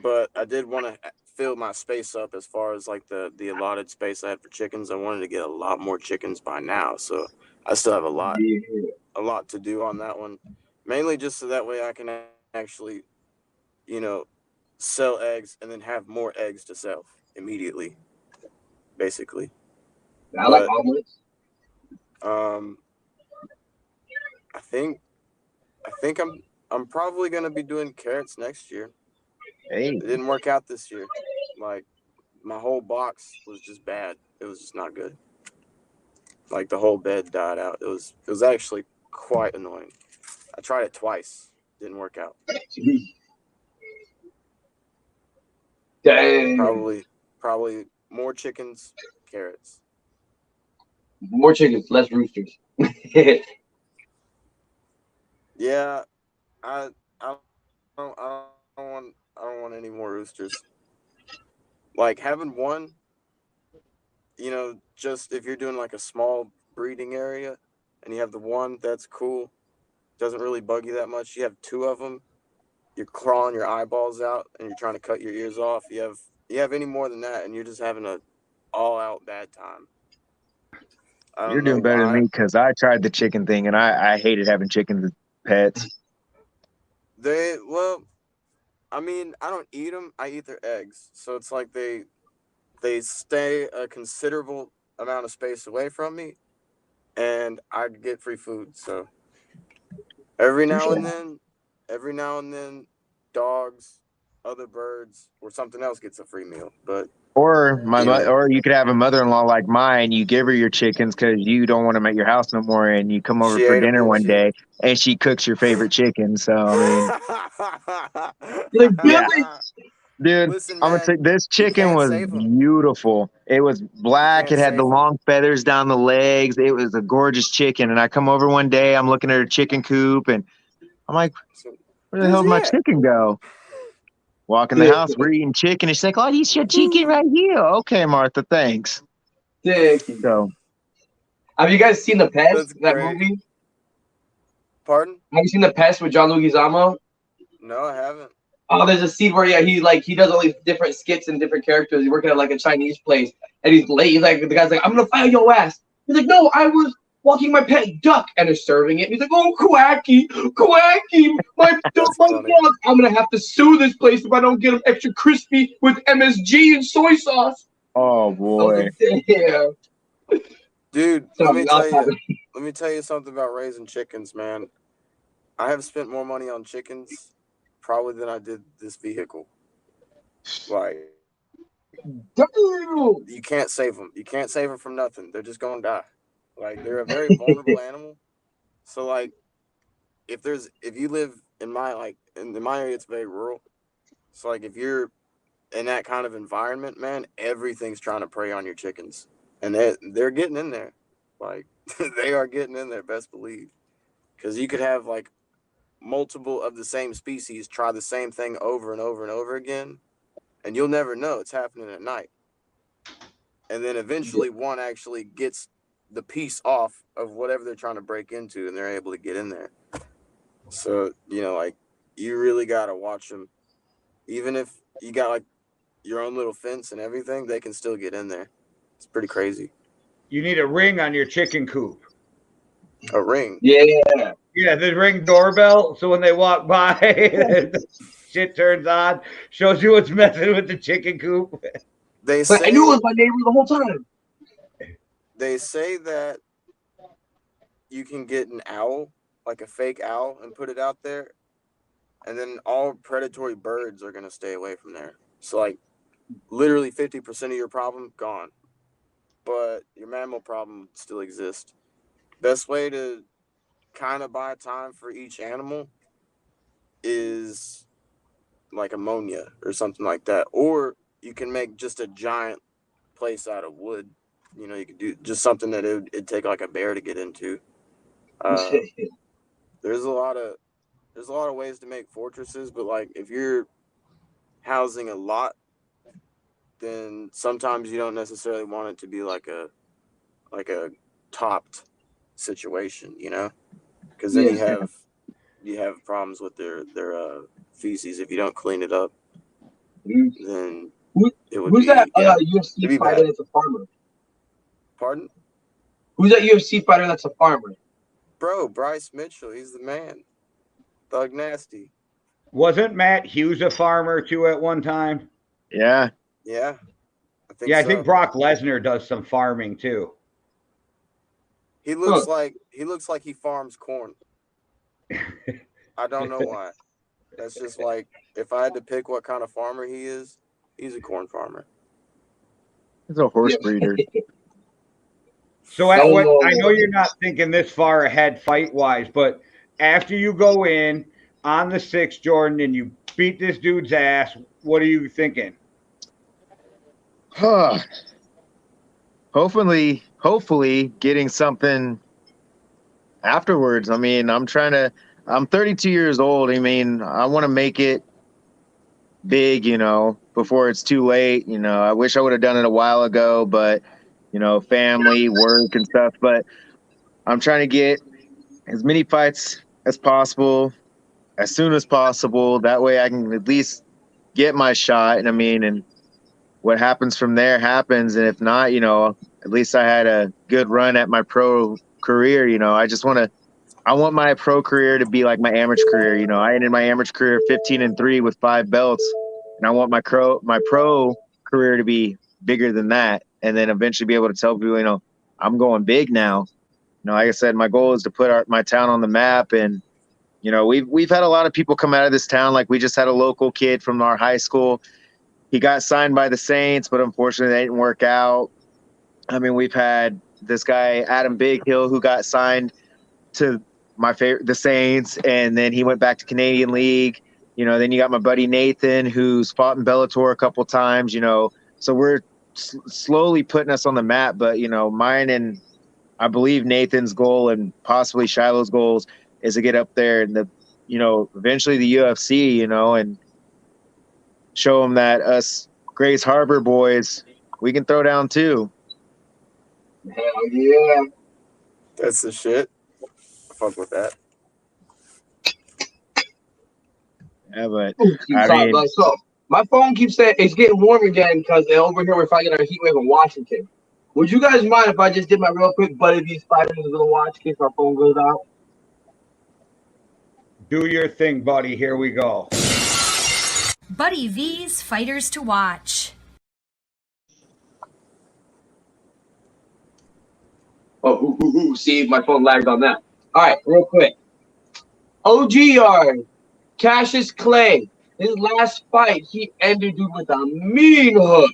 but I did want to fill my space up as far as like the allotted space I had for chickens. I wanted to get a lot more chickens by now, so I still have a lot to do on that one, mainly just so that way I can actually, sell eggs and then have more eggs to sell immediately, basically. I like omelets. I think I'm probably gonna be doing carrots next year. Hey. It didn't work out this year. Like, my whole box was just bad. It was just not good. Like, the whole bed died out. It was actually quite annoying. I tried it twice. Didn't work out. Dang. Probably more chickens, carrots. More chickens, less roosters. Yeah, I don't want any more roosters. Like, having one, just if you're doing like a small breeding area and you have the one, that's cool. Doesn't really bug you that much. You have two of them, you're clawing your eyeballs out and you're trying to cut your ears off. You have any more than that and you're just having a all out bad time. You're doing better than me, because I tried the chicken thing and I hated having chickens as pets. I mean, I don't eat them. I eat their eggs. So it's like they stay a considerable amount of space away from me, and I get free food. So every now and then, dogs, other birds, or something else gets a free meal. But or you could have a mother-in-law like mine. You give her your chickens because you don't want them at your house no more, and you come over for dinner one day and she cooks your favorite chicken. So I mean, yeah. Dude, listen, I'm gonna say this chicken was beautiful. It was black. It had the long feathers down the legs. It was a gorgeous chicken. And I come over one day, I'm looking at a chicken coop, and I'm like, where the hell did my chicken go? Walk in the house, we're eating chicken. And she's like, oh, you should chicken right here. Okay, Martha, thanks. So, have you guys seen The Pest, that movie? Pardon? Have you seen The Pest with John Leguizamo? No, I haven't. Oh, there's a scene where he does all these different skits and different characters. He's working at like a Chinese place, and he's late. He's like, the guy's like, I'm gonna fire your ass. He's like, no, I was walking my pet duck, and they're serving it. And he's like, oh, quacky, my duck, my duck. I'm gonna have to sue this place if I don't get them extra crispy with MSG and soy sauce. Oh boy. Yeah. Dude, let me tell you something about raising chickens, man. I have spent more money on chickens probably than I did this vehicle. Like, you can't save them. You can't save them from nothing. They're just gonna die. Like, they're a very vulnerable animal. So, like, if you live in my area, it's very rural. So, like, if you're in that kind of environment, man, everything's trying to prey on your chickens, and they're getting in there. Like, they are getting in there, best believe. because you could have like multiple of the same species try the same thing over and over and over again, and you'll never know it's happening at night. And then eventually one actually gets the piece off of whatever they're trying to break into, and they're able to get in there. So, you know, like, you really got to watch them. Even if you got like your own little fence and everything, they can still get in there. It's pretty crazy. You need a ring on your chicken coop. A ring? Yeah. Yeah, the Ring doorbell. So when they walk by, the shit turns on, shows you what's messing with the chicken coop. They say, I knew it was my neighbor the whole time. They say that you can get an owl, like a fake owl, and put it out there, and then all predatory birds are going to stay away from there. So, like, literally 50% of your problem, gone. But your mammal problem still exists. Best way to kind of buy time for each animal is like ammonia or something like that. Or you can make just a giant place out of wood. You know, you could do just something that it'd take like a bear to get into. There's a lot of ways to make fortresses, but like if you're housing a lot, then sometimes you don't necessarily want it to be like a topped situation, you know, because then you have problems with their feces if you don't clean it up. Then it would who's be, that yeah, UFC fighter that's a farmer? Pardon? Who's that UFC fighter that's a farmer? Bro, Bryce Mitchell, he's the man. Thug Nasty. Wasn't Matt Hughes a farmer too at one time? Yeah. Yeah. I think Brock Lesnar does some farming too. He looks like he farms corn. I don't know why. That's just like, if I had to pick what kind of farmer he is, he's a corn farmer. He's a horse breeder. So I know you're not thinking this far ahead fight-wise, but after you go in on the 6th, Jordan, and you beat this dude's ass, what are you thinking? Hopefully getting something afterwards. I mean, I'm 32 years old. I mean, I want to make it big, you know, before it's too late. You know, I wish I would have done it a while ago, but, you know, family, work and stuff. But I'm trying to get as many fights as possible, as soon as possible. That way I can at least get my shot. And I mean, and what happens from there happens. And if not, you know, at least I had a good run at my pro career. You know, I want my pro career to be like my amateur career. You know, I ended my amateur career 15-3 with 5 belts, and I want my pro career to be bigger than that. And then eventually be able to tell people, you know, I'm going big now. You know, like I said, my goal is to put my town on the map. And, you know, we've had a lot of people come out of this town. Like we just had a local kid from our high school. He got signed by the Saints, but unfortunately they didn't work out. I mean, we've had this guy, Adam Big Hill, who got signed to the Saints, and then he went back to Canadian League. You know, then you got my buddy Nathan, who's fought in Bellator a couple times, you know. So we're slowly putting us on the map. But, you know, mine and I believe Nathan's goal and possibly Shiloh's goals is to get up there and eventually the UFC, you know, and show them that us Grace Harbor boys, we can throw down too. Hell yeah. That's the shit. Fuck with that. Yeah, but so my phone keeps saying it's getting warm again because over here we're fighting our heat wave in Washington. Would you guys mind if I just did my real quick Buddy V's fighters a little watch in case my phone goes out? Do your thing, buddy. Here we go. Buddy V's fighters to watch. Oh, see, my phone lagged on that. All right, real quick. OGR Cassius Clay. His last fight, he ended dude with a mean hook.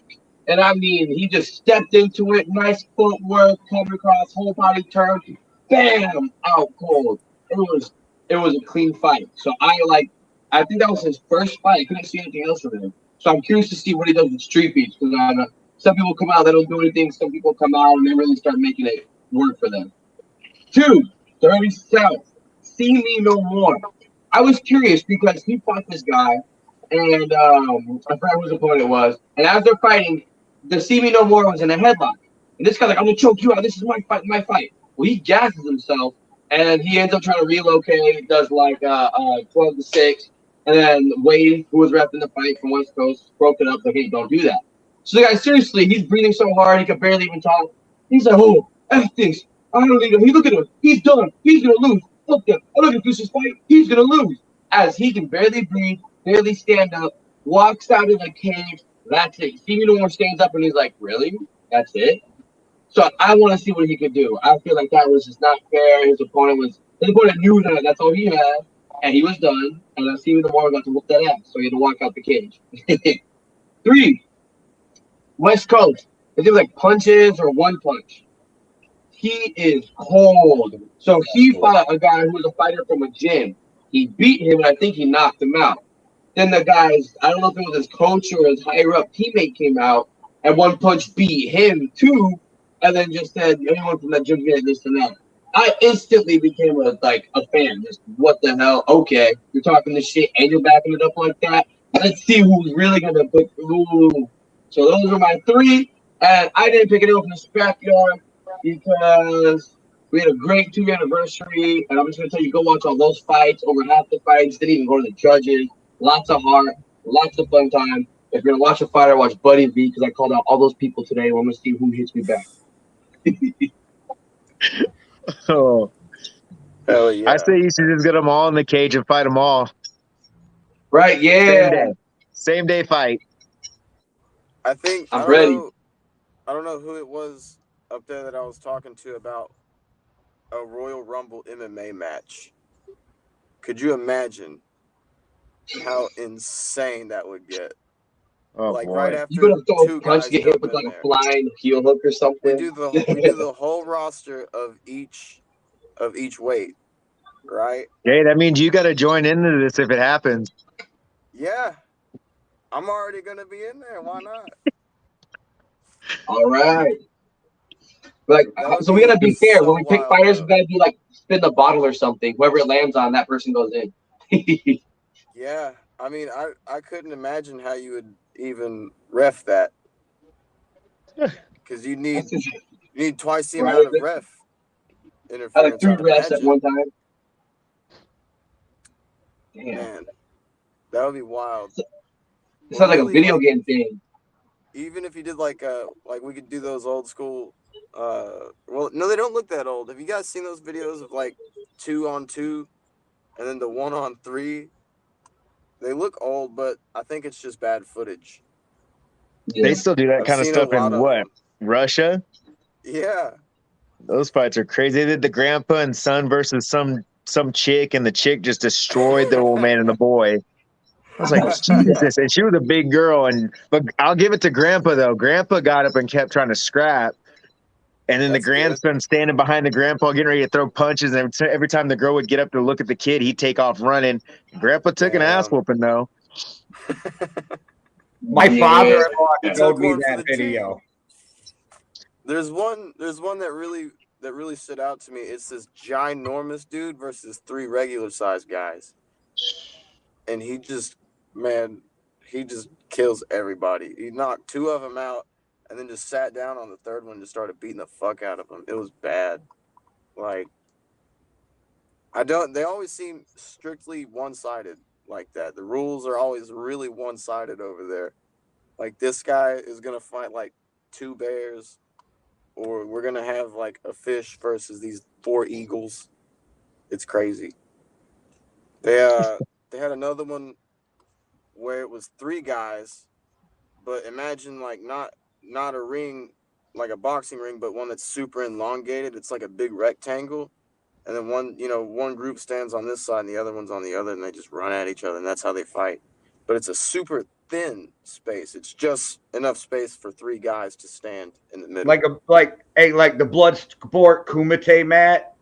And I mean, he just stepped into it. Nice footwork, coming across, whole body turn. Bam! Out cold. It was a clean fight. So I think that was his first fight. I couldn't see anything else from him. So I'm curious to see what he does with street beats. Because some people come out, they don't do anything. Some people come out and they really start making it work for them. 2, 30 South. See Me No More. I was curious because he fought this guy, and I forgot whose opponent was. And as they're fighting, the See Me No More was in a headlock. And this guy's like, I'm gonna choke you out. This is my fight, my fight. Well, he gasses himself, and he ends up trying to relocate. Does like 12-6, and then Wade, who was repping the fight from West Coast, broke it up. Like, hey, don't do that. So the guy, seriously, he's breathing so hard he could barely even talk. He's like, oh, F things. I don't need him. He look at him. He's done. He's gonna lose. Look at him. I'm not gonna do this fight. He's gonna lose. As he can barely breathe, barely stand up, walks out of the cage. That's it. See Me No More stands up and he's like, really? That's it? So I want to see what he could do. I feel like that was just not fair. His opponent knew that that's all he had, and he was done. And I see Me No More got to whoop that ass, so he had to walk out the cage. 3, West Coast. Is it like punches or one punch? He is cold. So he fought a guy who was a fighter from a gym. He beat him, and I think he knocked him out. Then the guys, I don't know if it was his coach or his higher up teammate came out, and one punch beat him too, and then just said, anyone from that gym get this and that. I instantly became a fan. Just what the hell? Okay, you're talking this shit and you're backing it up like that. Let's see who's really gonna put. Ooh. So those are my 3, and I didn't pick it up in the scrapyard because we had a great 2-year anniversary, and I'm just gonna tell you, go watch all those fights. Over half the fights didn't even go to the judges. Lots of heart, lots of fun time. If you're gonna watch a fighter, watch Buddy V because I called out all those people today. I'm gonna see who hits me back. Oh, Hell yeah. I say you should just get them all in the cage and fight them all. Right? Yeah. Same day fight. I think I'm ready. I don't know who it was up there that I was talking to about a Royal Rumble MMA match. Could you imagine how insane that would get? Oh, like boy. right after You gonna throw 2 a punch, guys get hit jump with in like there. a flying heel hook or something. We do the whole roster of each weight, right? Hey, that means you got to join into this if it happens. Yeah, I'm already gonna be in there. Why not? All right. Like, so we gotta be fair. When we pick fighters, we gotta do like spin the bottle or something. Whoever it lands on, that person goes in. Yeah, I mean, I couldn't imagine how you would even ref that, because you need twice the amount of ref interference. I like 3 refs at one time. Damn. Man, that would be wild. It sounds like a video game thing. Even if you did like we could do those old school. Well, no, they don't look that old. Have you guys seen those videos of like 2-on-2, and then the 1-on-3? They look old, but I think it's just bad footage. Yeah. They still do that kind of stuff in what? Russia? Yeah. Those fights are crazy. They did the grandpa and son versus some chick, and the chick just destroyed the old man and the boy. I was like, Jesus. And she was a big girl. But I'll give it to Grandpa, though. Grandpa got up and kept trying to scrap. And then the grandson standing behind the grandpa getting ready to throw punches. And every time the girl would get up to look at the kid, he'd take off running. Grandpa took an ass whooping, though. My father-in-law showed me that video. There's one that really stood out to me. It's this ginormous dude versus 3 regular sized guys. And he just kills everybody. He knocked 2 of them out and then just sat down on the 3rd one and just started beating the fuck out of them. It was bad. Like, they always seem strictly one-sided like that. The rules are always really one-sided over there. Like, this guy is going to fight like 2 bears, or we're going to have like a fish versus these 4 eagles. It's crazy. They had another one where it was 3 guys, but imagine like not a ring, like a boxing ring, but one that's super elongated. It's like a big rectangle. And then one group stands on this side and the other one's on the other, and they just run at each other, and that's how they fight. But it's a super thin space. It's just enough space for 3 guys to stand in the middle. Like the blood sport Kumite mat.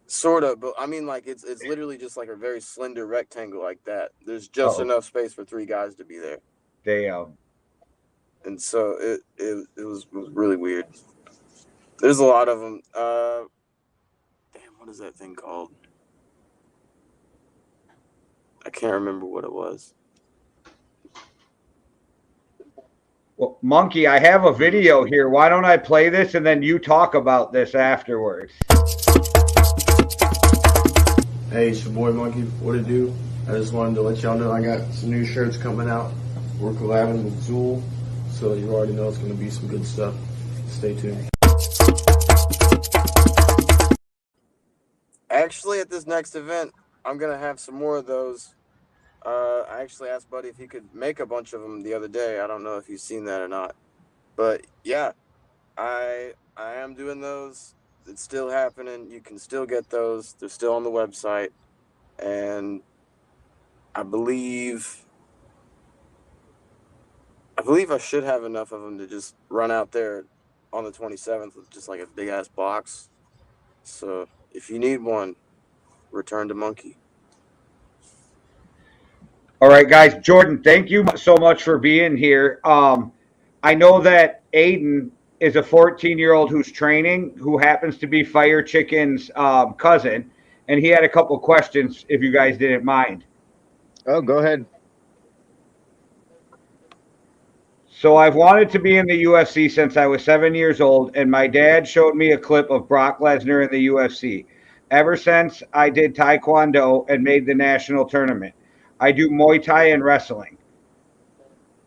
Sort of, but I mean, like it's literally just like a very slender rectangle like that. There's just enough space for 3 guys to be there. Damn. And so it was really weird. There's a lot of them. Damn, what is that thing called? I can't remember what it was. Well, Monkey, I have a video here. Why don't I play this and then you talk about this afterwards? Hey, it's your boy Monkey. What it do? I just wanted to let y'all know I got some new shirts coming out. We're collabing with Zool, so you already know it's going to be some good stuff. Stay tuned. Actually, at this next event, I'm going to have some more of those. I actually asked Buddy if he could make a bunch of them the other day. I don't know if you've seen that or not. But, yeah, I am doing those. It's still happening. You can still get those. They're still on the website. And I believe I should have enough of them to just run out there on the 27th with just like a big-ass box. So if you need one, return to Monkey. All right, guys. Jordan, thank you so much for being here. I know that Aiden is a 14-year-old who's training, who happens to be Fire Chicken's cousin, and he had a couple questions, if you guys didn't mind. Oh, go ahead. So I've wanted to be in the UFC since I was 7 years old, and my dad showed me a clip of Brock Lesnar in the UFC. Ever since, I did Taekwondo and made the national tournament. I do Muay Thai and wrestling.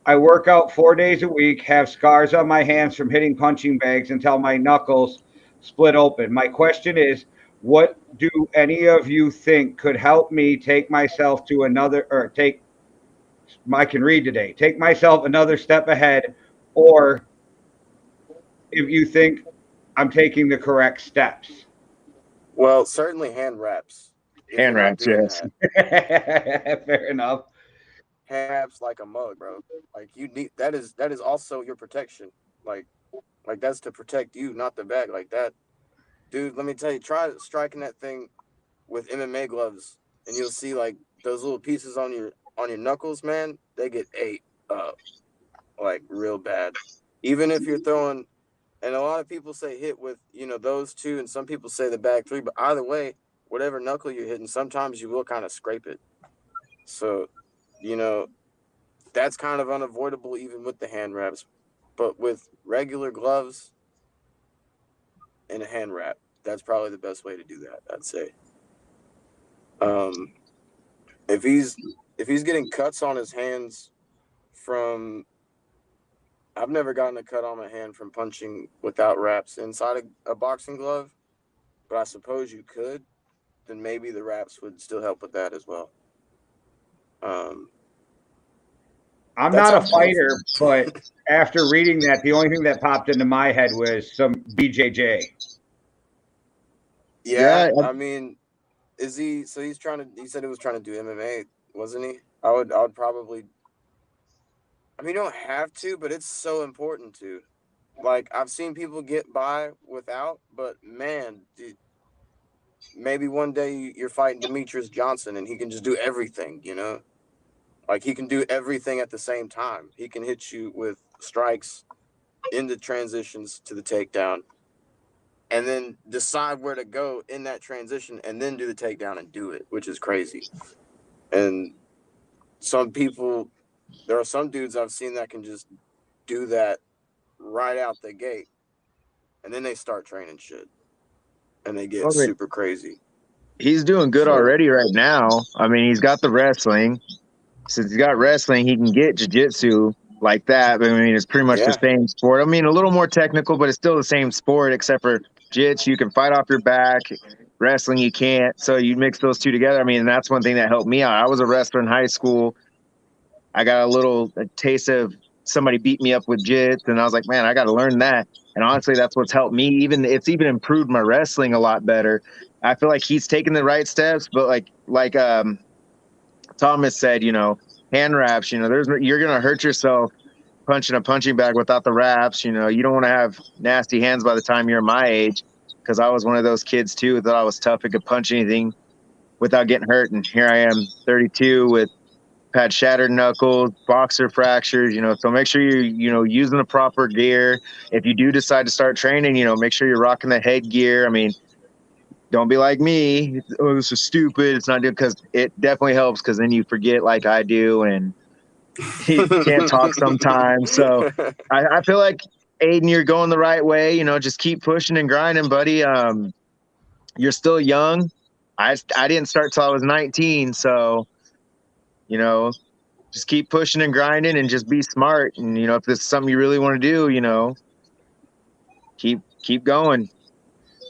I work out 4 days a week, have scars on my hands from hitting punching bags until my knuckles split open. My question is, what do any of you think could help me take myself to another, or take myself another step ahead, or if you think I'm taking the correct steps? Well, certainly hand wraps. Hand wraps, yes. Fair enough. Hand wraps like a mug, bro. Like you need that is also your protection. Like that's to protect you, not the bag. Like that, dude. Let me tell you, try striking that thing with MMA gloves, and you'll see like those little pieces on your knuckles, man. They get ate up, like real bad. Even if you're throwing, and a lot of people say hit with those two, and some people say the bag three. But either way, whatever knuckle you're hitting, sometimes you will kind of scrape it. So, that's kind of unavoidable even with the hand wraps. But with regular gloves and a hand wrap, that's probably the best way to do that, I'd say. If he's getting cuts on his hands from, I've never gotten a cut on my hand from punching without wraps inside a boxing glove, but I suppose you could, then maybe the wraps would still help with that as well. I'm not a fighter, but after reading that, the only thing that popped into my head was some BJJ. Yeah, I mean, is he? So he said he was trying to do MMA, wasn't he? I would probably. I mean, you don't have to, but it's so important to. Like, I've seen people get by without, but man, dude, maybe one day you're fighting Demetrius Johnson and he can just do everything, Like, he can do everything at the same time. He can hit you with strikes into transitions to the takedown and then decide where to go in that transition and then do the takedown and do it, which is crazy. And there are some dudes I've seen that can just do that right out the gate. And then they start training shit. And they get super crazy. He's doing good already right now. I mean, he's got the wrestling. Since he's got wrestling, he can get jiu-jitsu like that. But I mean, it's pretty much the same sport. I mean, a little more technical, but it's still the same sport, except for jiu-jitsu, you can fight off your back. Wrestling, you can't. So you mix those two together. I mean, that's one thing that helped me out. I was a wrestler in high school. I got a taste of somebody beat me up with jiu-jitsu, and I was like, man, I got to learn that. And honestly, that's what's helped me. It's even improved my wrestling a lot better. I feel like he's taking the right steps, but like Thomas said, hand wraps, you're going to hurt yourself punching a punching bag without the wraps. You don't want to have nasty hands by the time you're my age, because I was one of those kids too, that I was tough and could punch anything without getting hurt. And here I am, 32, with had shattered knuckles, boxer fractures, so make sure you're, using the proper gear. If you do decide to start training, make sure you're rocking the headgear. I mean, don't be like me. Oh, this is stupid. It's not good, because it definitely helps, because then you forget like I do, and you can't talk sometimes. So I feel like, Aiden, you're going the right way. You know, just keep pushing and grinding, buddy. You're still young. I didn't start till I was 19. So, you know, just keep pushing and grinding and just be smart. And, you know, if this is something you really want to do, you know, keep going.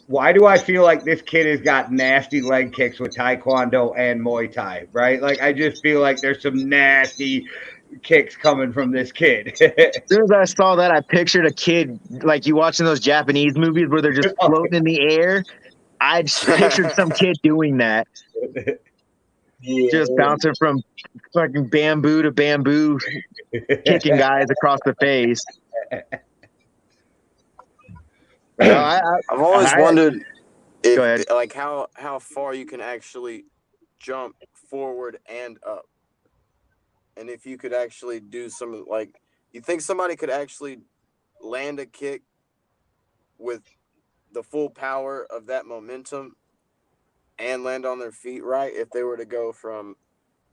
Why do I feel like this kid has got nasty leg kicks with Taekwondo and Muay Thai, right? Like, I just feel like there's some nasty kicks coming from this kid. As soon as I saw that, I pictured a kid like you watching those Japanese movies where they're just floating in the air. I just pictured some kid doing that. Yeah. Just bouncing from fucking bamboo to bamboo, kicking guys across the face. I've always wondered Go ahead. if, like, how far you can actually jump forward and up, and if you could actually do some of, like, you think somebody could actually land a kick with the full power of that momentum and land on their feet right if they were to go from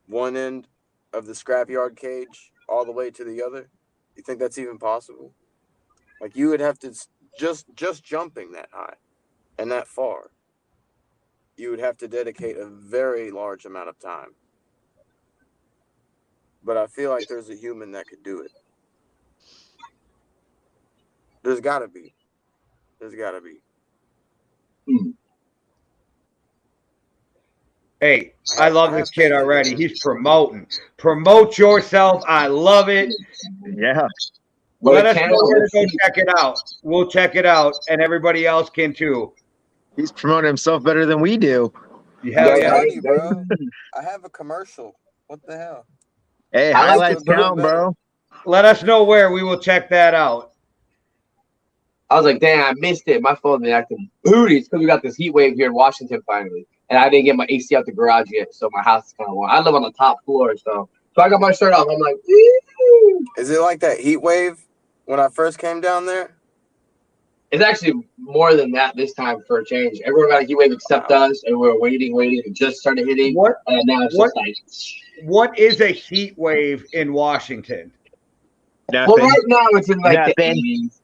one end of the scrapyard cage all the way to the other? You think that's even possible? Like, you would have to just jumping that high and that far, you would have to dedicate a very large amount of time. But I feel like there's a human that could do it. There's got to be. Hey, I love this kid already. He's promoting. Promote yourself. I love it. Yeah. Let us know where to go check it out. We'll check it out, and everybody else can too. He's promoting himself better than we do. Hell yeah. Funny, bro. I have a commercial. What the hell? Hey, highlights count, bro. Let us know where. We will check that out. I was like, damn, I missed it. My phone been acting booties because we got this heat wave here in Washington finally. And I didn't get my AC out the garage yet, so my house is kind of warm. I live on the top floor, so I got my shirt off. I'm like, woo! Is it like that heat wave when I first came down there? It's actually more than that this time for a change. Everyone got a heat wave except us, and we were waiting. It just started hitting. And now it's just like. What is a heat wave in Washington? Nothing. Well, right now it's in like the 80s.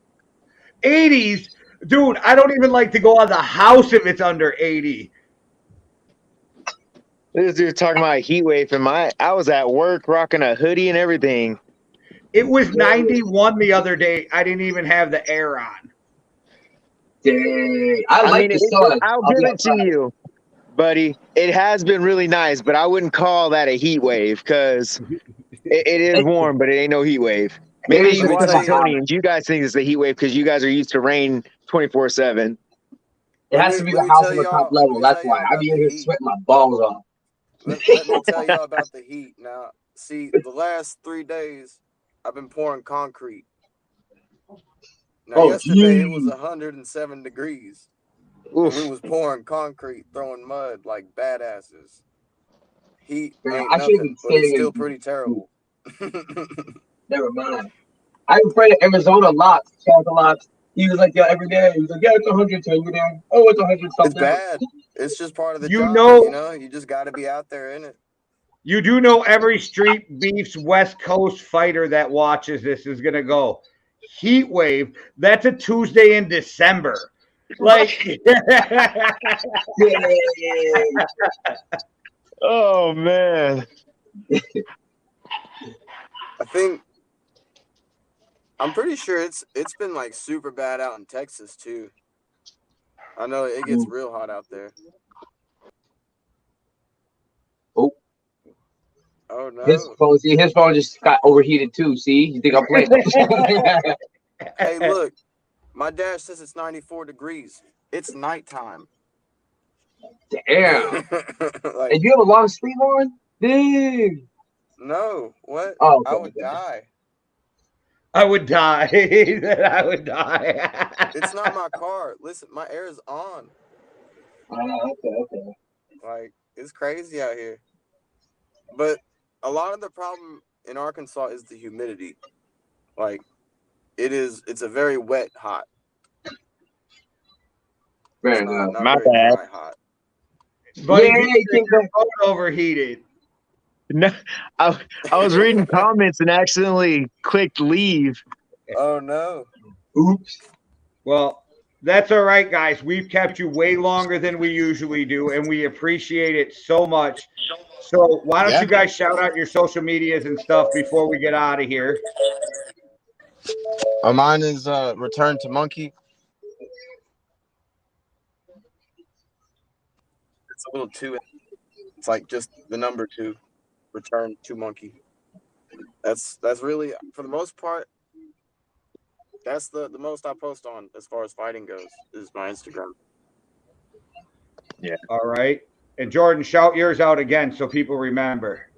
80s? Dude, I don't even like to go out of the house if it's under 80. This dude talking about a heat wave, and I was at work rocking a hoodie and everything. It was 91 the other day. I didn't even have the air on. Dang. I like the sun. I'll give it to you, buddy. It has been really nice, but I wouldn't call that a heat wave because it is warm, but it ain't no heat wave. Maybe you Washingtonians, you guys think it's a heat wave because you guys are used to rain 24/7. It has to be the house on the top level. That's why. I be in here sweating my balls off. Let me tell y'all about the heat. Now, see, the last 3 days, I've been pouring concrete. Now, yesterday, it was 107 degrees. We was pouring concrete, throwing mud like badasses. Heat ain't nothing, but it's still pretty terrible. Never mind. I can pray to Arizona lots, a lot. He was like, yeah, every day. He was like, yeah, it's 110 every day. Oh, it's 100 something. It's bad. It's just part of the job. You know, you just got to be out there in it. You do know every Street Beefs West Coast fighter that watches this is going to go, heat wave, that's a Tuesday in December. Like, oh, man. I'm pretty sure it's been like super bad out in Texas too. I know it gets real hot out there. Oh no! His phone just got overheated too. See, you think I'm playing? Hey, look, my dash says it's 94 degrees. It's nighttime. Damn! Like, and you have a long sleeve on? Dang! No, what? Oh, I would die. I would die. I would die. It's not my car. Listen, my air is on. Okay. Like, it's crazy out here. But a lot of the problem in Arkansas is the humidity. Like, it's a very wet hot. Fair Not, enough. not My very bad. dry hot. Buddy, Yeah, you think your phone overheated. No, I was reading comments and accidentally clicked leave. Oh no. oops. Well, that's all right, guys. We've kept you way longer than we usually do, and we appreciate it so much. So why don't Yeah. you guys shout out your social medias and stuff before we get out of here? Mine is Return to Monkey. It's a little two. It's like just the number 2. Return to Monkey. That's really, for the most part, that's the most I post on as far as fighting goes is my Instagram. All right. And Jordan, shout yours out again so people remember.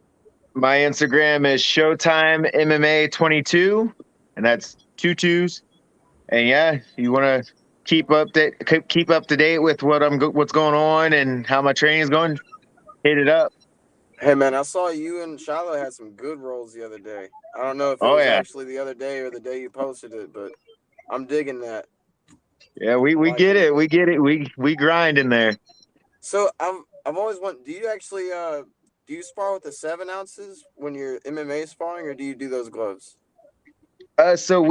My Instagram is Showtime MMA 22, and that's 2 2s. And yeah, you want to keep up to date with what's going on and how my training is going, hit it up. Hey man, I saw you and Shiloh had some good rolls the other day. I don't know if it Oh was yeah, actually the other day or the day you posted it, but I'm digging that. yeah. We get it. We get it. We grind in there. So I've always wanted. Do you actually do you spar with the 7 ounces when you're MMA sparring, or do you do those gloves? So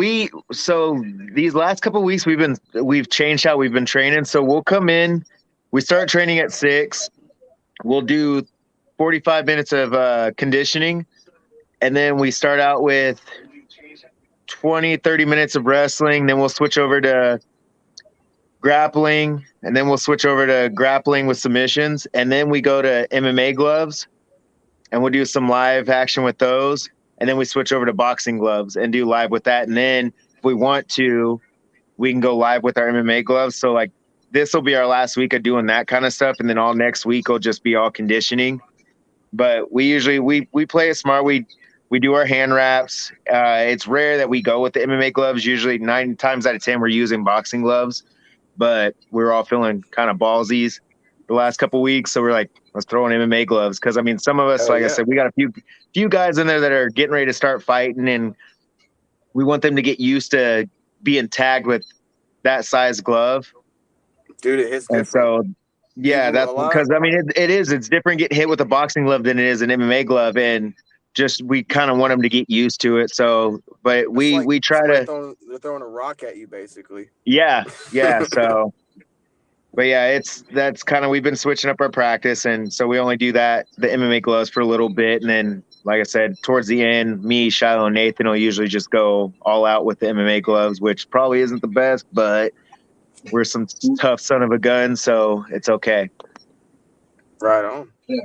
these last couple of weeks we've changed how we've been training. So we'll come in, we start training at 6. We'll do 45 minutes of conditioning, and then we start out with 20-30 minutes of wrestling. Then we'll switch over to grappling, and then we'll switch over to grappling with submissions, and then we go to MMA gloves, and we'll do some live action with those. And then we switch over to boxing gloves and do live with that. And then if we want to, we can go live with our MMA gloves. So like this will be our last week of doing that kind of stuff. And then all next week will just be all conditioning. But we usually, we play it smart. We do our hand wraps. It's rare that we go with the MMA gloves. Usually 9 times out of 10, we're using boxing gloves, but we're all feeling kind of ballsies the last couple of weeks. So we're like, let's throw in MMA gloves. Cause I mean, some of us, I said, we got a few guys in there that are getting ready to start fighting, and we want them to get used to being tagged with that size glove. Dude, it hits different. And so, yeah, that's because I mean, it's different getting hit with a boxing glove than it is an MMA glove. And just, we kind of want them to get used to it. So, but we try to, they're throwing a rock at you basically. Yeah. So, but yeah, that's kind of, we've been switching up our practice. And so we only do the MMA gloves for a little bit. And then, like I said, towards the end, me, Shiloh, and Nathan will usually just go all out with the MMA gloves, which probably isn't the best, but we're some tough son of a gun, so it's okay. Right on. Yeah.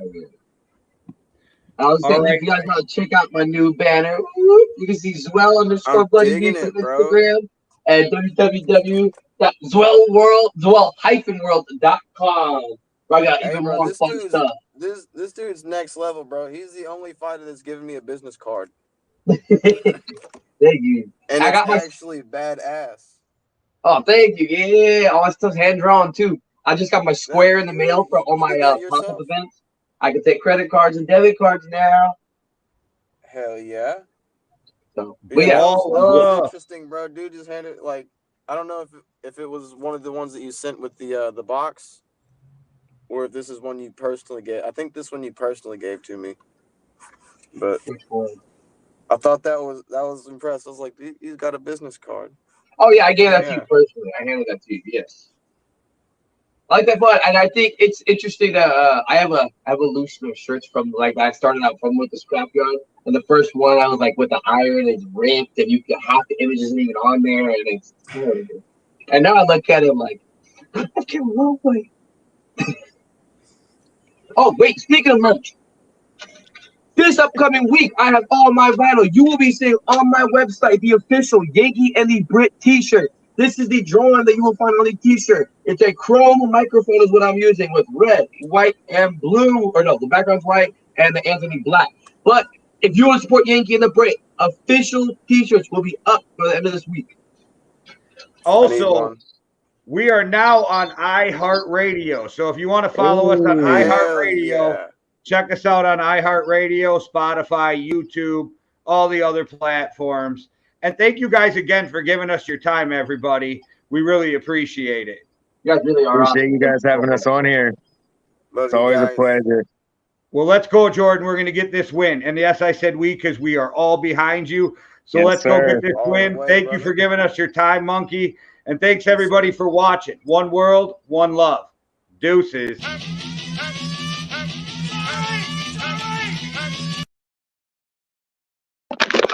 I was saying, right. if you guys want to check out my new banner, you can see Zwell_Buddy on Instagram and www.zwell-world.com. Where I got even more fun stuff. This dude's next level, bro. He's the only fighter that's giving me a business card. Thank you. And I it's got actually badass. Oh, thank you. Yeah, all my stuff's hand drawn too. I just got my square in the mail for all my pop-up events. I can take credit cards and debit cards now. Hell yeah. So, Dude, but yeah, that was interesting, bro. Dude just handed, like, I don't know if it was one of the ones that you sent with the box, or if this is one you personally gave. I think this one you personally gave to me. But I thought that was impressive. I was like, he's got a business card. Oh yeah, I gave that to you personally. I handed that to you. Yes. I like that fun, and I think it's interesting that I have a evolution of shirts from, like, I started out from with the scrapyard, and the first one I was like with the iron, it's ripped, and you can half the image isn't even on there, and it's terrible. And now I look at it like, I can't roll way. Oh wait, speaking of merch, this upcoming week I have all my vinyl. You will be seeing on my website the official Yankee and the Brit T-shirt. This is the drawing that you will find on the T-shirt. It's a chrome microphone is what I'm using with red, white, and blue. Or no, the background's white and the Anthony black. But if you want to support Yankee and the Brit, official T-shirts will be up by the end of this week. Also, we are now on iHeartRadio. So if you want to follow us on iHeartRadio, check us out on iHeartRadio, Spotify, YouTube, all the other platforms. And thank you guys again for giving us your time, everybody. We really appreciate it. You guys really are Appreciate awesome. you guys having us on here. Love It's you always a guys. pleasure. Well, let's go, Jordan. We're going to get this win. And yes, I said we because we are all behind you. So Yes, let's go sir. get this All the win. way, Thank you brother. for giving us your time, Monkey. And thanks, Yes, everybody, sir. for watching. One world, one love. Deuces.